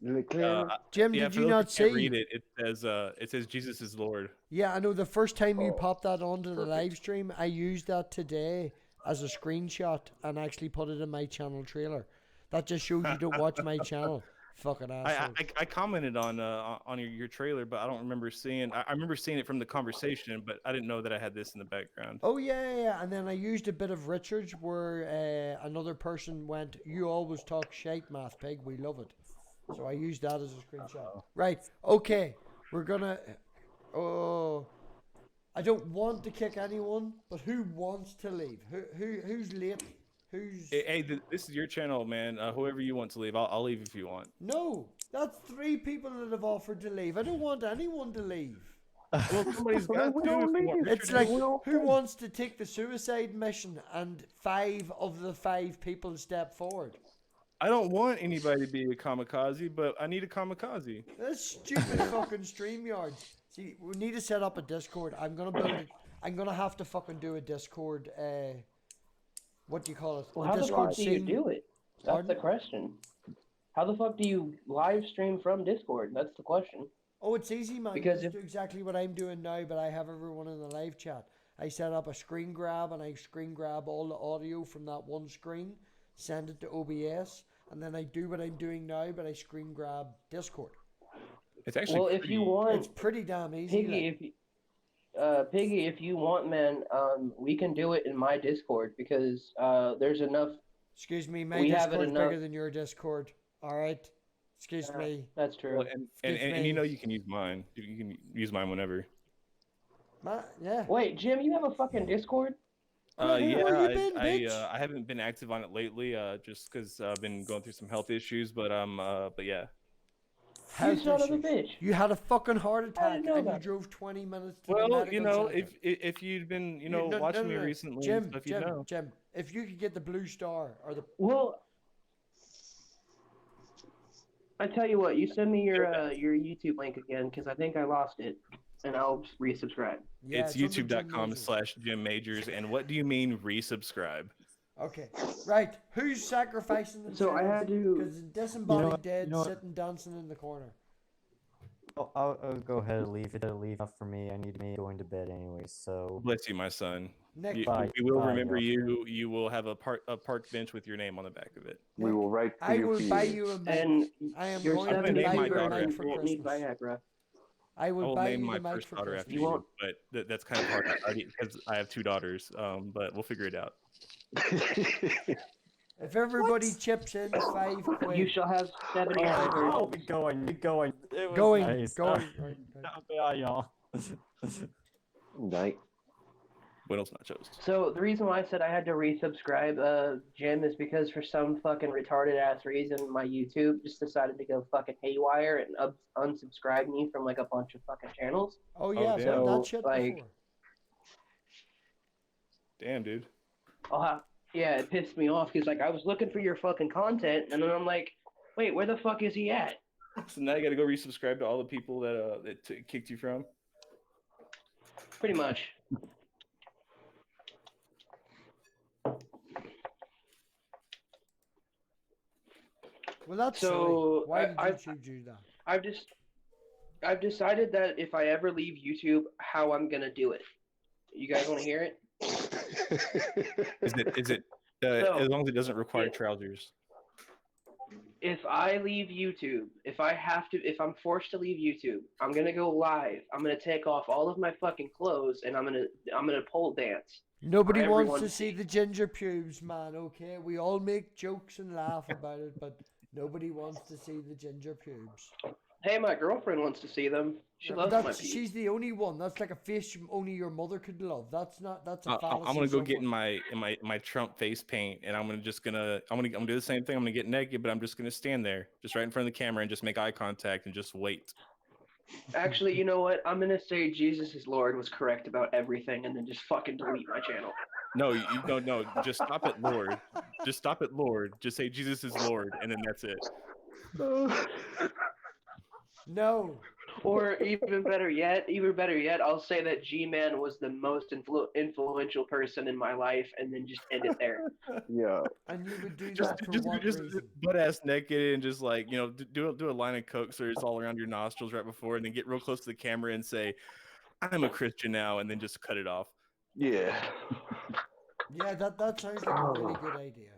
[SPEAKER 5] The clown.
[SPEAKER 2] Jim,
[SPEAKER 6] Yeah,
[SPEAKER 2] did
[SPEAKER 6] for
[SPEAKER 2] you
[SPEAKER 6] those
[SPEAKER 2] not
[SPEAKER 6] who can't
[SPEAKER 2] see?
[SPEAKER 6] read it? It says Jesus is Lord.
[SPEAKER 2] Yeah, I know. The first time you
[SPEAKER 5] Oh,
[SPEAKER 2] popped that onto the live stream, I used that today as a screenshot and actually put it in my channel trailer. That just shows you don't watch my channel. Fucking asshole.
[SPEAKER 6] I commented on your trailer, but I don't remember seeing. I remember seeing it from the conversation, but I didn't know that I had this in the background.
[SPEAKER 2] Oh yeah. And then I used a bit of Richard's where another person went, "You always talk shite, Math Pig. We love it." So I used that as a screenshot. Right. Okay. We're gonna. Oh. I don't want to kick anyone, but who wants to leave? Who's late? Who's?
[SPEAKER 6] Hey, this is your channel, man. Whoever you want to leave, I'll leave if you want.
[SPEAKER 2] No. That's 3 people that have offered to leave. I don't want anyone to leave.
[SPEAKER 6] Well, somebody's got
[SPEAKER 5] We
[SPEAKER 6] to.
[SPEAKER 5] don't
[SPEAKER 6] if you
[SPEAKER 5] leave.
[SPEAKER 6] want
[SPEAKER 2] It's
[SPEAKER 6] Richard
[SPEAKER 2] like,
[SPEAKER 6] to-
[SPEAKER 2] who wants to take the suicide mission and 5 of the 5 people step forward?
[SPEAKER 6] I don't want anybody to be a kamikaze, but I need a kamikaze.
[SPEAKER 2] This stupid fucking StreamYard. See, we need to set up a Discord. I'm gonna build it. I'm gonna have to fucking do a Discord. What do you call it?
[SPEAKER 1] Well,
[SPEAKER 2] a
[SPEAKER 1] how the
[SPEAKER 2] Discord
[SPEAKER 1] fuck do you do it? That's
[SPEAKER 2] Pardon?
[SPEAKER 1] the question. How the fuck do you live stream from Discord? That's the question.
[SPEAKER 2] Oh, it's easy, man.
[SPEAKER 1] Because
[SPEAKER 2] you
[SPEAKER 1] if-
[SPEAKER 2] just do exactly what I'm doing now, but I have everyone in the live chat. I set up a screen grab and I screen grab all the audio from that one screen, send it to OBS, and then I do what I'm doing now, but I screen grab Discord.
[SPEAKER 6] It's actually
[SPEAKER 1] Well, if
[SPEAKER 6] pretty-
[SPEAKER 1] you want,
[SPEAKER 2] It's pretty damn easy.
[SPEAKER 1] Piggy, Piggy, if you want, man, we can do it in my Discord because there's enough.
[SPEAKER 2] Excuse me, my
[SPEAKER 1] we have it
[SPEAKER 2] Discord's
[SPEAKER 1] enough-
[SPEAKER 2] bigger than your Discord. All right. Excuse me.
[SPEAKER 1] That's true.
[SPEAKER 6] Well, and
[SPEAKER 2] Excuse
[SPEAKER 6] you know
[SPEAKER 2] me.
[SPEAKER 6] you can use mine. You can use mine whenever.
[SPEAKER 2] Yeah.
[SPEAKER 1] Wait, Jim, you have a fucking Discord?
[SPEAKER 2] Where
[SPEAKER 6] Yeah,
[SPEAKER 2] you been,
[SPEAKER 6] I
[SPEAKER 2] bitch?
[SPEAKER 6] I haven't been active on it lately, just because I've been going through some health issues. But yeah.
[SPEAKER 1] You
[SPEAKER 2] Health
[SPEAKER 1] son of a
[SPEAKER 2] issues.
[SPEAKER 1] bitch.
[SPEAKER 2] You had a fucking heart
[SPEAKER 1] I
[SPEAKER 2] attack
[SPEAKER 1] didn't know
[SPEAKER 2] and you
[SPEAKER 1] that.
[SPEAKER 2] drove 20 minutes to the
[SPEAKER 6] Well,
[SPEAKER 2] medical
[SPEAKER 6] you know,
[SPEAKER 2] center.
[SPEAKER 6] if you'd been
[SPEAKER 2] No,
[SPEAKER 6] watching me
[SPEAKER 2] no.
[SPEAKER 6] recently,
[SPEAKER 2] Jim,
[SPEAKER 6] and stuff, you know.
[SPEAKER 2] Jim, if you could get the blue star or the
[SPEAKER 1] Well, I tell you what, you send me your YouTube link again because I think I lost it, and I'll resubscribe.
[SPEAKER 2] yeah,
[SPEAKER 6] It's
[SPEAKER 2] under Jim Majors.
[SPEAKER 6] youtube.com/Jim Majors. And what do you mean resubscribe?
[SPEAKER 2] Okay, right. Who's sacrificing themselves?
[SPEAKER 1] So I had to.
[SPEAKER 2] Because disembodied
[SPEAKER 7] what-
[SPEAKER 2] dead
[SPEAKER 7] you know what?
[SPEAKER 2] sitting dancing in the corner.
[SPEAKER 7] I'll go ahead and leave it. Leave enough for me. I need to be going to bed anyway. So
[SPEAKER 6] Bless you, my son.
[SPEAKER 2] Nick,
[SPEAKER 7] Bye.
[SPEAKER 6] We will
[SPEAKER 7] Bye,
[SPEAKER 6] remember
[SPEAKER 7] y'all.
[SPEAKER 6] you. You will have a park bench with your name on the back of it.
[SPEAKER 5] We will write for
[SPEAKER 2] I
[SPEAKER 5] you.
[SPEAKER 2] will
[SPEAKER 5] for
[SPEAKER 2] buy
[SPEAKER 5] you.
[SPEAKER 2] you a mic.
[SPEAKER 1] And
[SPEAKER 2] I am
[SPEAKER 1] you're
[SPEAKER 2] going to
[SPEAKER 6] seven
[SPEAKER 2] buy
[SPEAKER 6] name
[SPEAKER 2] you
[SPEAKER 6] my
[SPEAKER 2] a
[SPEAKER 6] daughter.
[SPEAKER 2] mic for
[SPEAKER 1] won't need
[SPEAKER 2] Christmas.
[SPEAKER 1] Viagra.
[SPEAKER 2] I
[SPEAKER 6] I
[SPEAKER 2] will
[SPEAKER 6] will
[SPEAKER 2] buy
[SPEAKER 6] name
[SPEAKER 2] you
[SPEAKER 6] my
[SPEAKER 2] a mic
[SPEAKER 6] first
[SPEAKER 2] for
[SPEAKER 6] daughter
[SPEAKER 2] Christmas.
[SPEAKER 6] after
[SPEAKER 1] You
[SPEAKER 6] you,
[SPEAKER 1] won't-
[SPEAKER 6] but that's kind of hard because I have 2 daughters. But we'll figure it out.
[SPEAKER 2] If everybody chips in 5 quid.
[SPEAKER 1] You shall have 70
[SPEAKER 7] I'll
[SPEAKER 1] hours.
[SPEAKER 7] be going. Be going. It was
[SPEAKER 2] Going,
[SPEAKER 7] nice.
[SPEAKER 2] going. Right.
[SPEAKER 7] Bye, y'all.
[SPEAKER 5] Night.
[SPEAKER 6] Buenos nachos.
[SPEAKER 1] So the reason why I said I had to resubscribe, Jim, is because for some fucking retarded ass reason, my YouTube just decided to go fucking haywire and unsubscribe me from like a bunch of fucking channels.
[SPEAKER 2] Oh yeah, I've
[SPEAKER 6] damn.
[SPEAKER 2] done that
[SPEAKER 1] So,
[SPEAKER 2] shit
[SPEAKER 1] like-
[SPEAKER 2] before.
[SPEAKER 6] Damn, dude.
[SPEAKER 1] Yeah, it pissed me off because like I was looking for your fucking content, and then I'm like, wait, where the fuck is he at?
[SPEAKER 6] So now you got to go resubscribe to all the people that kicked you from.
[SPEAKER 1] Pretty much.
[SPEAKER 2] Well, that's
[SPEAKER 1] So,
[SPEAKER 2] silly. Why did
[SPEAKER 1] I-
[SPEAKER 2] YouTube do that?
[SPEAKER 1] I've decided that if I ever leave YouTube, how I'm gonna do it. You guys want to hear it?
[SPEAKER 6] Is it
[SPEAKER 1] So,
[SPEAKER 6] as long as it doesn't require
[SPEAKER 1] if,
[SPEAKER 6] trousers?
[SPEAKER 1] if I leave YouTube, if I'm forced to leave YouTube, I'm gonna go live. I'm gonna take off all of my fucking clothes and I'm gonna pole dance for
[SPEAKER 2] Nobody wants
[SPEAKER 1] everyone
[SPEAKER 2] to see the ginger pubes, man. Okay, we all make jokes and laugh about it, but nobody wants to see the ginger pubes.
[SPEAKER 1] Hey, my girlfriend wants to see them. She
[SPEAKER 2] Yeah, but
[SPEAKER 1] loves my
[SPEAKER 2] that's
[SPEAKER 1] pubes.
[SPEAKER 2] she's the only one. That's like a face only your mother could love. That's not. That's a fallacy.
[SPEAKER 6] I'm gonna go get in
[SPEAKER 2] somewhere.
[SPEAKER 6] my Trump face paint, and I'm gonna do the same thing. I'm gonna get naked, but I'm just gonna stand there, just right in front of the camera, and just make eye contact and just wait.
[SPEAKER 1] Actually, you know what? I'm gonna say Jesus is Lord was correct about everything, and then just fucking delete my channel.
[SPEAKER 6] No, no. Just stop at Lord. Just stop at Lord. Just say Jesus is Lord, and then that's it.
[SPEAKER 2] No.
[SPEAKER 1] Or even better yet, I'll say that G-Man was the most influential person in my life, and then just end it there.
[SPEAKER 5] Yeah.
[SPEAKER 2] And you would do
[SPEAKER 6] Just
[SPEAKER 2] that for
[SPEAKER 6] just
[SPEAKER 2] what
[SPEAKER 6] just
[SPEAKER 2] reason?
[SPEAKER 6] butt ass naked and just like do a line of coke so it's all around your nostrils right before, and then get real close to the camera and say, "I'm a Christian now," and then just cut it off.
[SPEAKER 5] Yeah.
[SPEAKER 2] Yeah, that sounds like a really good idea.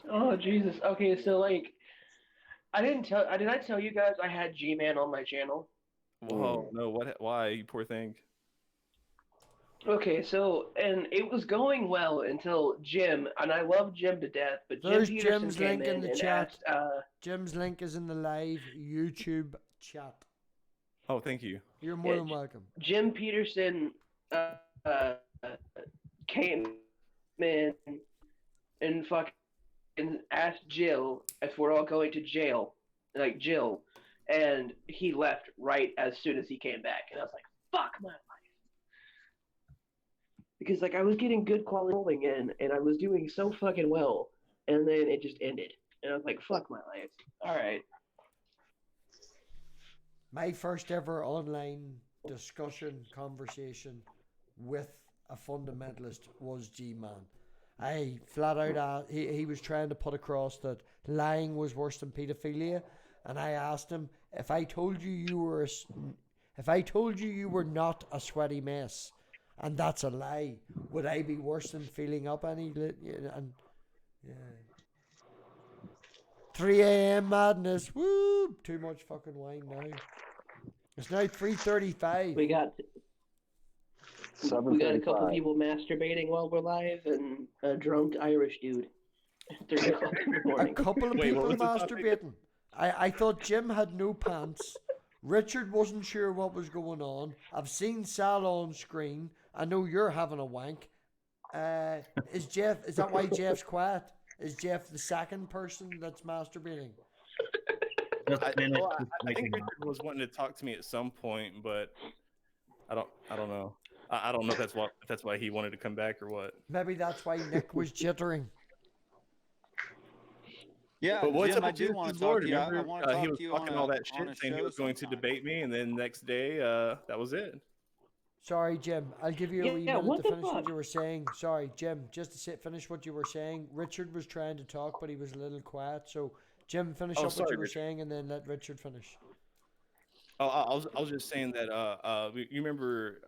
[SPEAKER 1] Oh Jesus. Okay, so like, did I tell you guys I had G-Man on my channel?
[SPEAKER 6] Whoa, no, what? Why, you poor thing?
[SPEAKER 1] Okay, so and it was going well until Jim, and I love Jim to death, but Jim
[SPEAKER 2] There's
[SPEAKER 1] Peterson
[SPEAKER 2] Jim's
[SPEAKER 1] came
[SPEAKER 2] link in
[SPEAKER 1] in
[SPEAKER 2] the
[SPEAKER 1] and
[SPEAKER 2] chat.
[SPEAKER 1] asked,
[SPEAKER 2] Jim's link is in the live YouTube chat.
[SPEAKER 6] Oh, thank you.
[SPEAKER 2] You're more
[SPEAKER 1] Yeah,
[SPEAKER 2] than welcome.
[SPEAKER 1] Jim Peterson uh, came in and fucking asked Jill if we're all going to jail, like Jill, and he left right as soon as he came back, and I was like, fuck my life. Because like I was getting good quality rolling in, and I was doing so fucking well, and then it just ended, and I was like, "Fuck my life." All right.
[SPEAKER 2] My first ever online discussion conversation with a fundamentalist was G-Man. I flat out he was trying to put across that lying was worse than pedophilia, and I asked him if I told you if I told you were not a sweaty mess, and that's a lie, would I be worse than feeling up any? And yeah. 3 a.m. madness. Woo! Too much fucking wine now. It's now 3:35.
[SPEAKER 1] We got a couple
[SPEAKER 5] 7:35.
[SPEAKER 1] people masturbating while we're live, and a drunk Irish dude. 3 o'clock in the
[SPEAKER 2] A
[SPEAKER 1] morning.
[SPEAKER 2] couple of
[SPEAKER 6] Wait, what
[SPEAKER 2] people
[SPEAKER 6] was the topic?
[SPEAKER 2] masturbating. I thought Jim had no pants. Richard wasn't sure what was going on. I've seen Sal on screen. I know you're having a wank. Is that why Jeff's quiet? Is Jeff the second person that's masturbating?
[SPEAKER 6] I think Richard was wanting to talk to me at some point, but I don't know. I don't know if that's why he wanted to come back or what.
[SPEAKER 2] Maybe that's why Nick was jittering.
[SPEAKER 4] Yeah,
[SPEAKER 6] But what's
[SPEAKER 4] Jim,
[SPEAKER 6] up
[SPEAKER 4] I
[SPEAKER 6] with
[SPEAKER 4] do
[SPEAKER 6] Jesus
[SPEAKER 4] want to
[SPEAKER 6] is
[SPEAKER 4] talk
[SPEAKER 6] Lord?
[SPEAKER 4] to you. I
[SPEAKER 6] Remember,
[SPEAKER 4] want to
[SPEAKER 6] he
[SPEAKER 4] talk
[SPEAKER 6] was
[SPEAKER 4] to you
[SPEAKER 6] talking
[SPEAKER 4] on
[SPEAKER 6] all
[SPEAKER 4] a,
[SPEAKER 6] that
[SPEAKER 4] on
[SPEAKER 6] shit,
[SPEAKER 4] a
[SPEAKER 6] saying he
[SPEAKER 4] show
[SPEAKER 6] was going to
[SPEAKER 4] sometime.
[SPEAKER 6] debate me, and then next day, that was it.
[SPEAKER 2] Sorry, Jim. I'll give you a wee
[SPEAKER 1] Yeah,
[SPEAKER 2] minute
[SPEAKER 1] what
[SPEAKER 2] to
[SPEAKER 1] the
[SPEAKER 2] finish what
[SPEAKER 1] fuck?
[SPEAKER 2] you were saying. Sorry, Jim. Just to finish what you were saying. Richard was trying to talk, but he was a little quiet. So, Jim, finish
[SPEAKER 6] Oh,
[SPEAKER 2] up what
[SPEAKER 6] sorry,
[SPEAKER 2] you were
[SPEAKER 6] Richard.
[SPEAKER 2] saying, and then let Richard finish.
[SPEAKER 6] Oh, I was just saying that you remember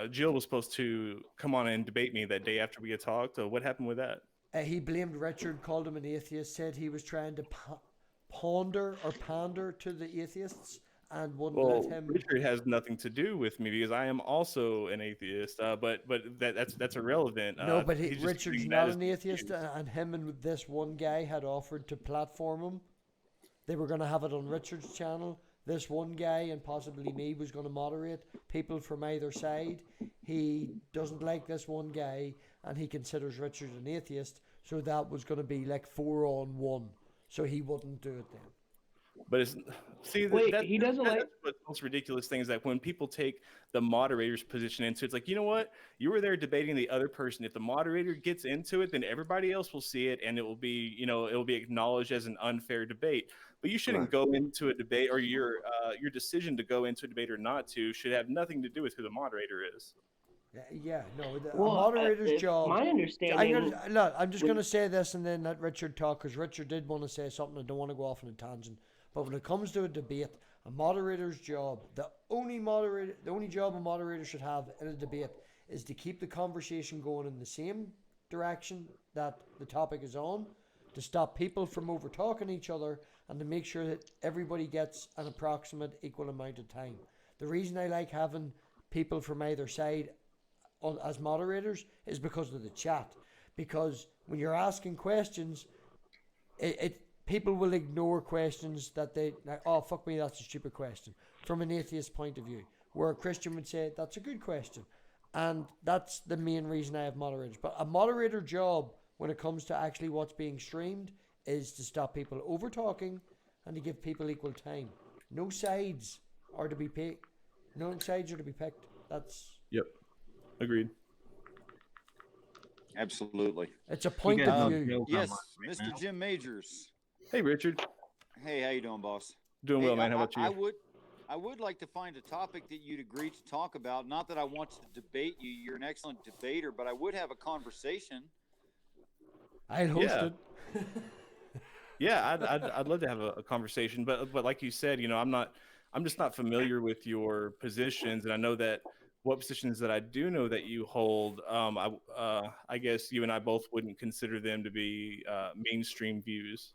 [SPEAKER 6] Jill was supposed to come on and debate me that day after we had talked. What happened with that?
[SPEAKER 2] He blamed Richard, called him an atheist, said he was trying to pander to the atheists, and wouldn't
[SPEAKER 6] Well,
[SPEAKER 2] let him.
[SPEAKER 6] Richard has nothing to do with me because I am also an atheist. But that's irrelevant.
[SPEAKER 2] No, but
[SPEAKER 6] He's just
[SPEAKER 2] Richard's
[SPEAKER 6] using
[SPEAKER 2] not
[SPEAKER 6] that as
[SPEAKER 2] an
[SPEAKER 6] the
[SPEAKER 2] atheist,
[SPEAKER 6] excuse.
[SPEAKER 2] and him and this one guy had offered to platform him. They were going to have it on Richard's channel. This one guy and possibly me was going to moderate people from either side. He doesn't like this one guy, and he considers Richard an atheist, so that was going to be like 4-on-1. So he wouldn't do it then.
[SPEAKER 6] But it's see
[SPEAKER 1] Wait,
[SPEAKER 6] that
[SPEAKER 1] he doesn't like.
[SPEAKER 6] that's what's the most ridiculous thing is that when people take the moderator's position into it, it's like, you know what, you were there debating the other person. If the moderator gets into it, then everybody else will see it, and it will be acknowledged as an unfair debate. But you shouldn't go into a debate, or your decision to go into a debate or not to should have nothing to do with who the moderator is.
[SPEAKER 2] Yeah, no, a
[SPEAKER 1] Well,
[SPEAKER 2] moderator's job.
[SPEAKER 1] my understanding.
[SPEAKER 2] I'm just going to say this and then let Richard talk, because Richard did want to say something. I don't want to go off on a tangent. But when it comes to a debate, A moderator's job, the only job a moderator should have in a debate is to keep the conversation going in the same direction that the topic is on, to stop people from over talking each other, and to make sure that everybody gets an approximate equal amount of time. The reason I like having people from either side as moderators is because of the chat. Because when you're asking questions, it people will ignore questions that they like, oh fuck me, that's a stupid question from an atheist point of view, where a Christian would say that's a good question. And that's the main reason I have moderators. But a moderator job when it comes to actually what's being streamed is to stop people over talking and to give people equal time. No sides are to be picked. No sides are to be picked. That's
[SPEAKER 6] Yep. Agreed.
[SPEAKER 4] Absolutely.
[SPEAKER 2] it's a point of view.
[SPEAKER 4] Yes, Mr. Jim Majors.
[SPEAKER 6] Hey, Richard.
[SPEAKER 4] Hey, how you doing, boss?
[SPEAKER 6] Doing
[SPEAKER 4] Hey,
[SPEAKER 6] well, man. How about you?
[SPEAKER 4] I would like to find a topic that you'd agree to talk about. Not that I want to debate you. You're an excellent debater, but I would have a conversation.
[SPEAKER 2] I'll host it.
[SPEAKER 6] Yeah, I'd love to have a conversation, but like you said, I'm just not familiar with your positions, and I know that what positions that I do know that you hold, I guess you and I both wouldn't consider them to be mainstream views.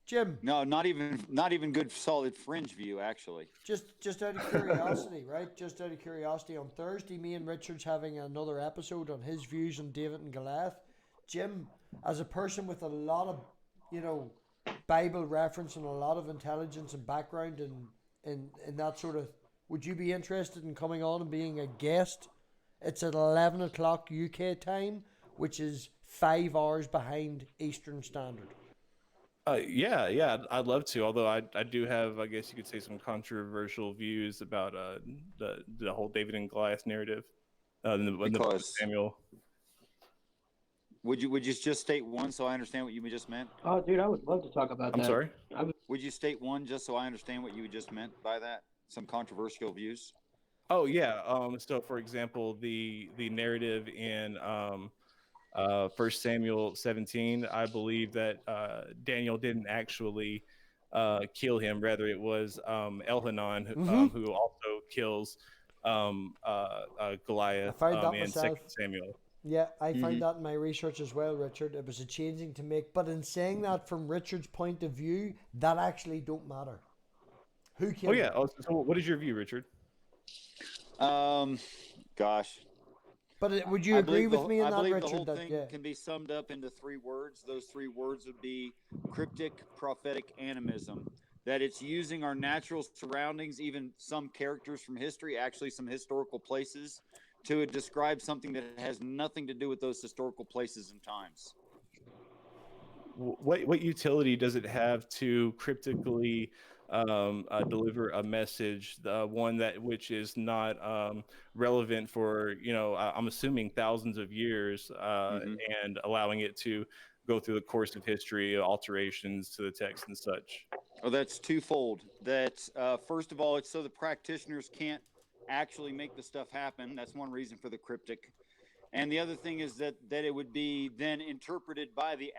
[SPEAKER 2] Jim.
[SPEAKER 4] No, not even good solid fringe view, actually.
[SPEAKER 2] Just out of curiosity, right? Just out of curiosity, on Thursday, me and Richard's having another episode on his views on David and Goliath. Jim, as a person with a lot of, Bible reference and a lot of intelligence and background in that sort of, would you be interested in coming on and being a guest? It's at 11 o'clock UK time, which is 5 hours behind Eastern Standard.
[SPEAKER 6] Yeah, I'd love to. Although I do have, I guess you could say, some controversial views about the whole David and Goliath narrative. In the book of Samuel.
[SPEAKER 4] Would you just state one so I understand what you just meant?
[SPEAKER 1] Oh, dude, I would love to talk about that.
[SPEAKER 6] I'm sorry?
[SPEAKER 4] Would you state one just so I understand what you just meant by that? Some controversial views?
[SPEAKER 6] Oh, yeah. So, for example, the narrative in 1 Samuel 17, I believe that Daniel didn't actually kill him. Rather, it was Elhanan who also kills Goliath in 2 Samuel.
[SPEAKER 2] Yeah, I find that in my research as well, Richard. It was a changing to make. But in saying that, from Richard's point of view, that actually don't matter. Who killed him?
[SPEAKER 6] Oh, so what is your view, Richard?
[SPEAKER 4] Gosh.
[SPEAKER 2] But would you agree with me in that, Richard?
[SPEAKER 4] The whole thing can be summed up into 3 words. Those 3 words would be cryptic prophetic animism. That it's using our natural surroundings, even some characters from history, actually some historical places, to describe something that has nothing to do with those historical places and times.
[SPEAKER 6] What utility does it have to cryptically deliver a message, one which is not relevant for, I'm assuming thousands of years, and allowing it to go through the course of history, alterations to the text and such?
[SPEAKER 4] Oh, that's twofold. That first of all, it's so the practitioners can't actually make the stuff happen. That's one reason for the cryptic. And the other thing is that it would be then interpreted by the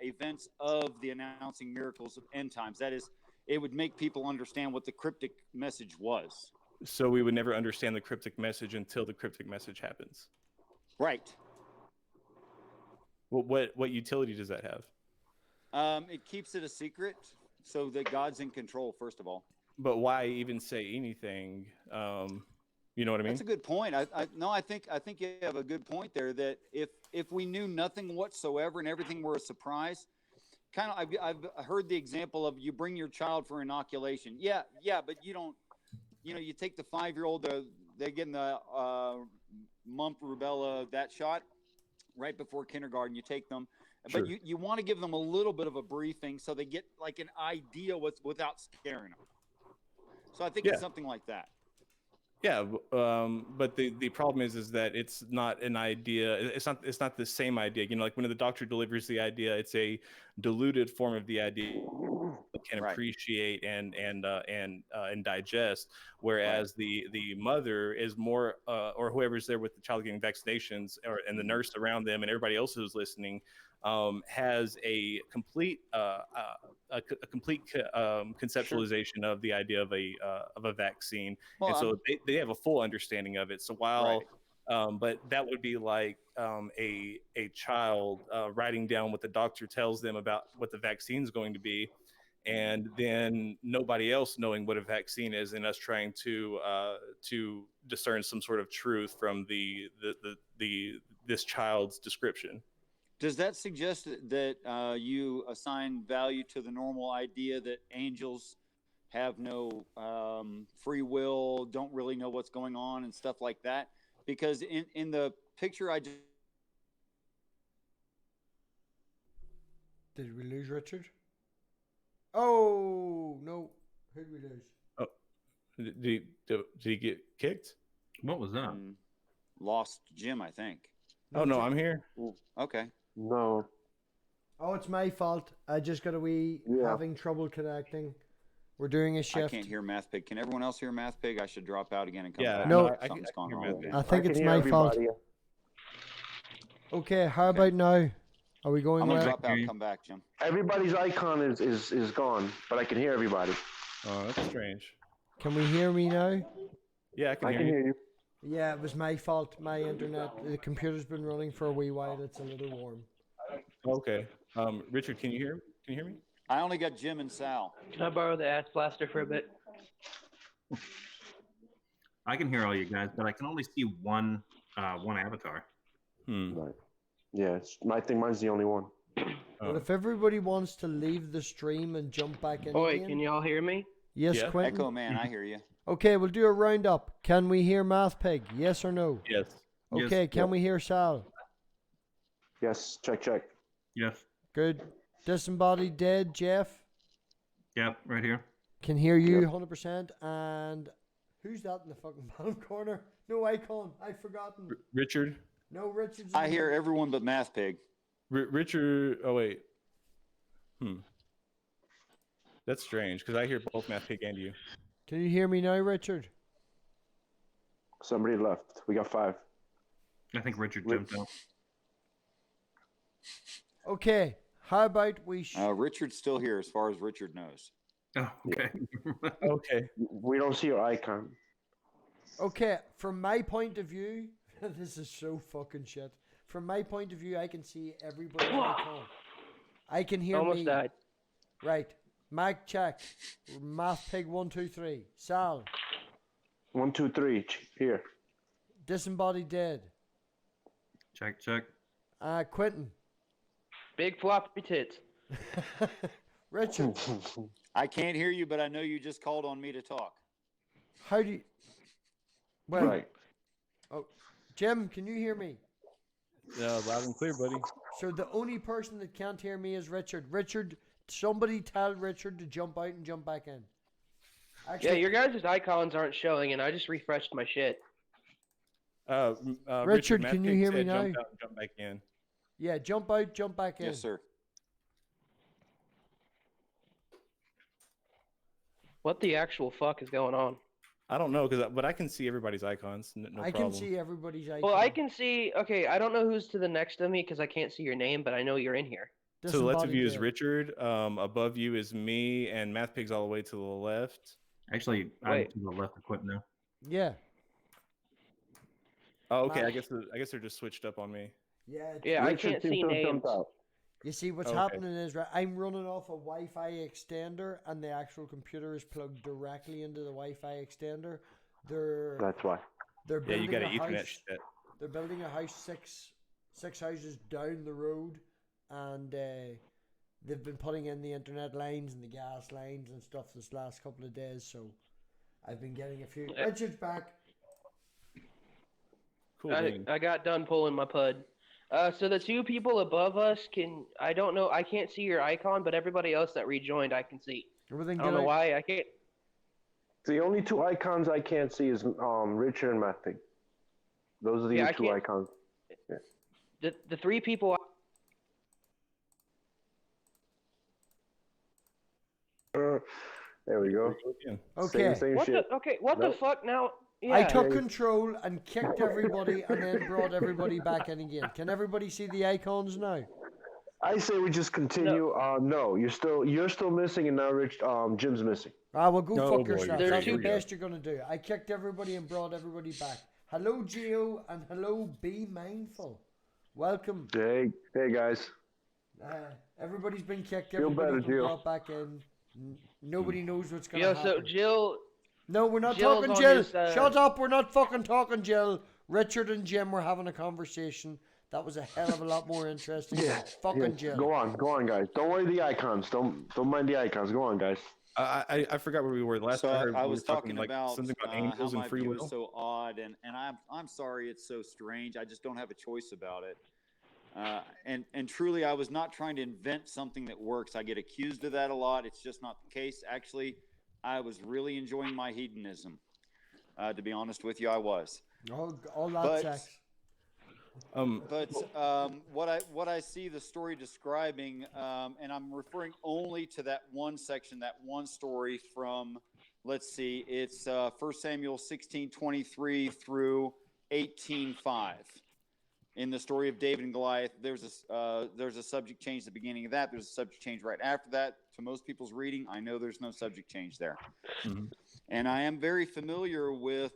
[SPEAKER 4] events of the announcing miracles of end times. That is, it would make people understand what the cryptic message was.
[SPEAKER 6] So we would never understand the cryptic message until the cryptic message happens.
[SPEAKER 4] Right.
[SPEAKER 6] What utility does that have?
[SPEAKER 4] It keeps it a secret so that God's in control, first of all.
[SPEAKER 6] But why even say anything? You know what I mean?
[SPEAKER 4] That's a good point. I think you have a good point there. That if we knew nothing whatsoever and everything were a surprise, kind of I've heard the example of you bring your child for inoculation. Yeah, but you don't. You take the 5-year-old. They're getting the mump, rubella, that shot right before kindergarten. You take them.
[SPEAKER 6] Sure.
[SPEAKER 4] But you want to give them a little bit of a briefing so they get like an idea without scaring them. So I think it's something like that.
[SPEAKER 6] Yeah, but the problem is that it's not an idea. It's not the same idea. Like when the doctor delivers the idea, it's a diluted form of the idea can appreciate and digest. Whereas the mother is more, or whoever's there with the child getting vaccinations, and the nurse around them and everybody else who's listening, has a complete conceptualization of the idea of a vaccine,
[SPEAKER 4] Well,
[SPEAKER 6] and so they have a full understanding of it. So while but that would be like a child writing down what the doctor tells them about what the vaccine is going to be, and then nobody else knowing what a vaccine is, and us trying to discern some sort of truth from this child's description.
[SPEAKER 4] does that suggest that you assign value to the normal idea that angels have no free will, don't really know what's going on, and stuff like that? Because in the picture I just
[SPEAKER 2] Did we lose Richard? Oh no! Who did we lose?
[SPEAKER 6] Oh, did he get kicked?
[SPEAKER 8] What was that?
[SPEAKER 4] lost Jim, I think.
[SPEAKER 6] Oh no, I'm here.
[SPEAKER 4] Okay.
[SPEAKER 5] No.
[SPEAKER 2] Oh, it's my fault. I just got a wee having trouble connecting. We're doing a shift.
[SPEAKER 4] I can't hear Math Pig. Can everyone else hear Math Pig? I should drop out again and come
[SPEAKER 6] Yeah,
[SPEAKER 4] back.
[SPEAKER 2] no,
[SPEAKER 4] Something's gone
[SPEAKER 6] hear
[SPEAKER 4] wrong.
[SPEAKER 6] Math Pig.
[SPEAKER 2] I think
[SPEAKER 5] can
[SPEAKER 2] it's
[SPEAKER 5] hear
[SPEAKER 2] my fault.
[SPEAKER 5] everybody.
[SPEAKER 2] Okay, how about now? Are we going
[SPEAKER 4] I'm gonna
[SPEAKER 2] well?
[SPEAKER 4] drop out. Come back, Jim.
[SPEAKER 5] Everybody's icon is gone, but I can hear everybody.
[SPEAKER 6] Oh, that's strange.
[SPEAKER 2] Can we hear me now?
[SPEAKER 6] Yeah, I
[SPEAKER 5] I
[SPEAKER 6] can
[SPEAKER 5] can
[SPEAKER 6] hear you.
[SPEAKER 5] hear you.
[SPEAKER 2] Yeah, it was my fault. My internet, the computer's been running for a wee while. It's a little warm.
[SPEAKER 6] Okay. Richard, can you hear me?
[SPEAKER 4] I only got Jim and Sal.
[SPEAKER 1] Can I borrow the ass blaster for a bit?
[SPEAKER 8] I can hear all you guys, but I can only see one avatar.
[SPEAKER 5] Right. Yeah, I think mine's the only one.
[SPEAKER 2] But if everybody wants to leave the stream and jump back in
[SPEAKER 1] Oh,
[SPEAKER 2] again,
[SPEAKER 1] wait, can y'all hear me?
[SPEAKER 2] yes,
[SPEAKER 6] Yeah.
[SPEAKER 2] Quentin.
[SPEAKER 4] Echo Man, I hear you.
[SPEAKER 2] Okay, we'll do a roundup. Can we hear Math Pig? Yes or no?
[SPEAKER 6] Yes.
[SPEAKER 8] Yes.
[SPEAKER 2] Okay, can we hear Sal?
[SPEAKER 5] Yes, check.
[SPEAKER 8] Yes.
[SPEAKER 2] Good. Disembodied Dead, Jeff?
[SPEAKER 8] Yep, right here.
[SPEAKER 2] Can hear you 100%. And who's that in the fucking bottom corner? No icon. I've forgotten.
[SPEAKER 6] Richard.
[SPEAKER 2] No, Richard's.
[SPEAKER 4] I hear everyone but Math Pig.
[SPEAKER 6] Richard. Oh wait. That's strange because I hear both Math Pig and you.
[SPEAKER 2] Can you hear me now, Richard?
[SPEAKER 5] Somebody left. We got 5.
[SPEAKER 8] I think Richard jumped out.
[SPEAKER 2] Okay, how about we...
[SPEAKER 4] Richard's still here as far as Richard knows.
[SPEAKER 8] Oh, okay.
[SPEAKER 6] Okay.
[SPEAKER 5] We don't see your icon.
[SPEAKER 2] Okay, from my point of view... this is so fucking shit. From my point of view, I can see everybody's icon. I can hear
[SPEAKER 1] Almost
[SPEAKER 2] me.
[SPEAKER 1] died.
[SPEAKER 2] Right. Mac check. Math Pig 1, 2, 3. Sal.
[SPEAKER 5] 1, 2, 3. Here.
[SPEAKER 2] Disembodied Dead.
[SPEAKER 8] Check.
[SPEAKER 2] Quentin.
[SPEAKER 1] Big floppy tits.
[SPEAKER 2] Richard.
[SPEAKER 4] I can't hear you, but I know you just called on me to talk.
[SPEAKER 2] How do you... Well,
[SPEAKER 5] Right.
[SPEAKER 2] oh, Jim, can you hear me?
[SPEAKER 6] Loud and clear, buddy.
[SPEAKER 2] So the only person that can't hear me is Richard. Richard, somebody tell Richard to jump out and jump back in. Actually,
[SPEAKER 1] Yeah, your guys' icons aren't showing, and I just refreshed my shit.
[SPEAKER 2] Richard,
[SPEAKER 6] Math
[SPEAKER 2] can you
[SPEAKER 6] Pig
[SPEAKER 2] hear me
[SPEAKER 6] said
[SPEAKER 2] now?
[SPEAKER 6] Jump out and jump back in.
[SPEAKER 2] Yeah, jump out, jump back in.
[SPEAKER 4] Yes, sir.
[SPEAKER 1] What the actual fuck is going on?
[SPEAKER 6] I don't know but I can see everybody's icons. No
[SPEAKER 2] I
[SPEAKER 6] problem.
[SPEAKER 2] can see everybody's icon.
[SPEAKER 1] Well, I can see. Okay, I don't know who's to the next of me because I can't see your name, but I know you're in here.
[SPEAKER 6] To the left of
[SPEAKER 2] Disembodied
[SPEAKER 6] you is
[SPEAKER 2] Dead.
[SPEAKER 6] Richard. Above you is me, and Math Pig's all the way to the left.
[SPEAKER 8] Actually, I'm
[SPEAKER 1] Wait.
[SPEAKER 8] to the left of Quentin now.
[SPEAKER 2] Yeah.
[SPEAKER 6] Oh, okay.
[SPEAKER 2] Wow.
[SPEAKER 6] I guess they're just switched up on me.
[SPEAKER 2] Yeah.
[SPEAKER 1] Yeah, I
[SPEAKER 5] Richard
[SPEAKER 1] can't
[SPEAKER 5] seems
[SPEAKER 1] see
[SPEAKER 5] to have
[SPEAKER 1] names.
[SPEAKER 5] jumped out.
[SPEAKER 2] You see, what's
[SPEAKER 6] Okay.
[SPEAKER 2] happening is, right, I'm running off a Wi-Fi extender, and the actual computer is plugged directly into the Wi-Fi extender. They're
[SPEAKER 5] That's why.
[SPEAKER 2] they're
[SPEAKER 6] Yeah,
[SPEAKER 2] building
[SPEAKER 6] you got
[SPEAKER 2] a
[SPEAKER 6] an Ethernet
[SPEAKER 2] house.
[SPEAKER 6] shit.
[SPEAKER 2] They're building a house six houses down the road, and they've been putting in the internet lines and the gas lines and stuff this last couple of days. So I've been getting a few. Richard's back.
[SPEAKER 6] Cool. beans.
[SPEAKER 1] I got done pulling my pud. So the two people above us I don't know, I can't see your icon, but everybody else that rejoined I can see.
[SPEAKER 2] Everything
[SPEAKER 1] I don't know
[SPEAKER 2] good?
[SPEAKER 1] why I can't.
[SPEAKER 5] The only 2 icons I can't see is Richard and Matthew. Those are the
[SPEAKER 1] Yeah, I
[SPEAKER 5] 2
[SPEAKER 1] can't-
[SPEAKER 5] icons.
[SPEAKER 1] The 3 people.
[SPEAKER 5] There we go.
[SPEAKER 6] Again.
[SPEAKER 2] Okay.
[SPEAKER 5] Same
[SPEAKER 1] What
[SPEAKER 5] shit.
[SPEAKER 1] the? Okay, what the
[SPEAKER 5] Nope.
[SPEAKER 1] fuck now? Yeah.
[SPEAKER 2] I took control and kicked everybody, and then brought everybody back in again. Can everybody see the icons now?
[SPEAKER 5] I say we just continue. No, you're still missing, and now Jim's missing.
[SPEAKER 2] Ah, well, go
[SPEAKER 6] Oh,
[SPEAKER 2] fuck
[SPEAKER 6] boy,
[SPEAKER 2] yourself.
[SPEAKER 1] there's
[SPEAKER 2] That's
[SPEAKER 1] two-
[SPEAKER 2] the best you're gonna do. I kicked everybody and brought everybody back. Hello, Gio, and hello, Be Mindful. Welcome.
[SPEAKER 5] Hey guys.
[SPEAKER 2] Everybody's been kicked.
[SPEAKER 5] Feel better,
[SPEAKER 2] Everybody's been
[SPEAKER 5] Gio.
[SPEAKER 2] brought back in. Nobody knows what's gonna
[SPEAKER 1] Yo,
[SPEAKER 2] happen.
[SPEAKER 1] so Jill,
[SPEAKER 2] No, we're not
[SPEAKER 1] Jill's
[SPEAKER 2] talking,
[SPEAKER 1] on
[SPEAKER 2] Jill.
[SPEAKER 1] his,
[SPEAKER 2] Shut up. We're not fucking talking, Jill. Richard and Jim were having a conversation. That was a hell of a lot more interesting.
[SPEAKER 5] Yeah.
[SPEAKER 2] than fucking
[SPEAKER 5] yeah.
[SPEAKER 2] Jill.
[SPEAKER 5] Go on, guys. Don't worry the icons. Don't mind the icons. Go on, guys.
[SPEAKER 6] I forgot where we were last.
[SPEAKER 4] So
[SPEAKER 6] I heard
[SPEAKER 4] I
[SPEAKER 6] we
[SPEAKER 4] was
[SPEAKER 6] were talking
[SPEAKER 4] talking
[SPEAKER 6] like
[SPEAKER 4] about
[SPEAKER 6] something about
[SPEAKER 4] how
[SPEAKER 6] angels
[SPEAKER 4] my
[SPEAKER 6] and free
[SPEAKER 4] view
[SPEAKER 6] will.
[SPEAKER 4] is so odd, and I'm sorry it's so strange. I just don't have a choice about it. And truly, I was not trying to invent something that works. I get accused of that a lot. It's just not the case. Actually, I was really enjoying my hedonism. To be honest with you, I was.
[SPEAKER 2] All that
[SPEAKER 4] But-
[SPEAKER 2] sex.
[SPEAKER 4] But what I see the story describing, and I'm referring only to that one section, that one story from, let's see, it's 1 Samuel 16:23 through 18:5. In the story of David and Goliath, there's a subject change at the beginning of that. There's a subject change right after that. To most people's reading, I know there's no subject change there.
[SPEAKER 6] Mhm.
[SPEAKER 4] And I am very familiar with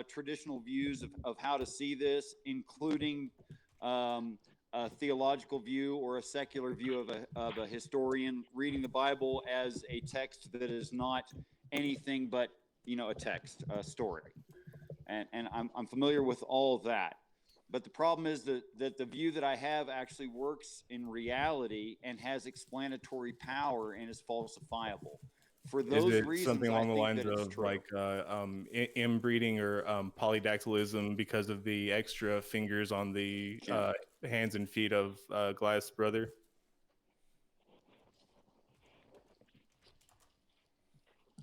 [SPEAKER 4] traditional views of how to see this, including a theological view or a secular view of a historian reading the Bible as a text that is not anything but, a text, a story. And I'm familiar with all of that. But the problem is that the view that I have actually works in reality and has explanatory power and is falsifiable. For
[SPEAKER 6] Is
[SPEAKER 4] those
[SPEAKER 6] it
[SPEAKER 4] reasons,
[SPEAKER 6] something along
[SPEAKER 4] I
[SPEAKER 6] the
[SPEAKER 4] think
[SPEAKER 6] lines
[SPEAKER 4] that it's
[SPEAKER 6] of
[SPEAKER 4] true.
[SPEAKER 6] like inbreeding or polydactylism because of the extra fingers on the hands and feet of Goliath's brother?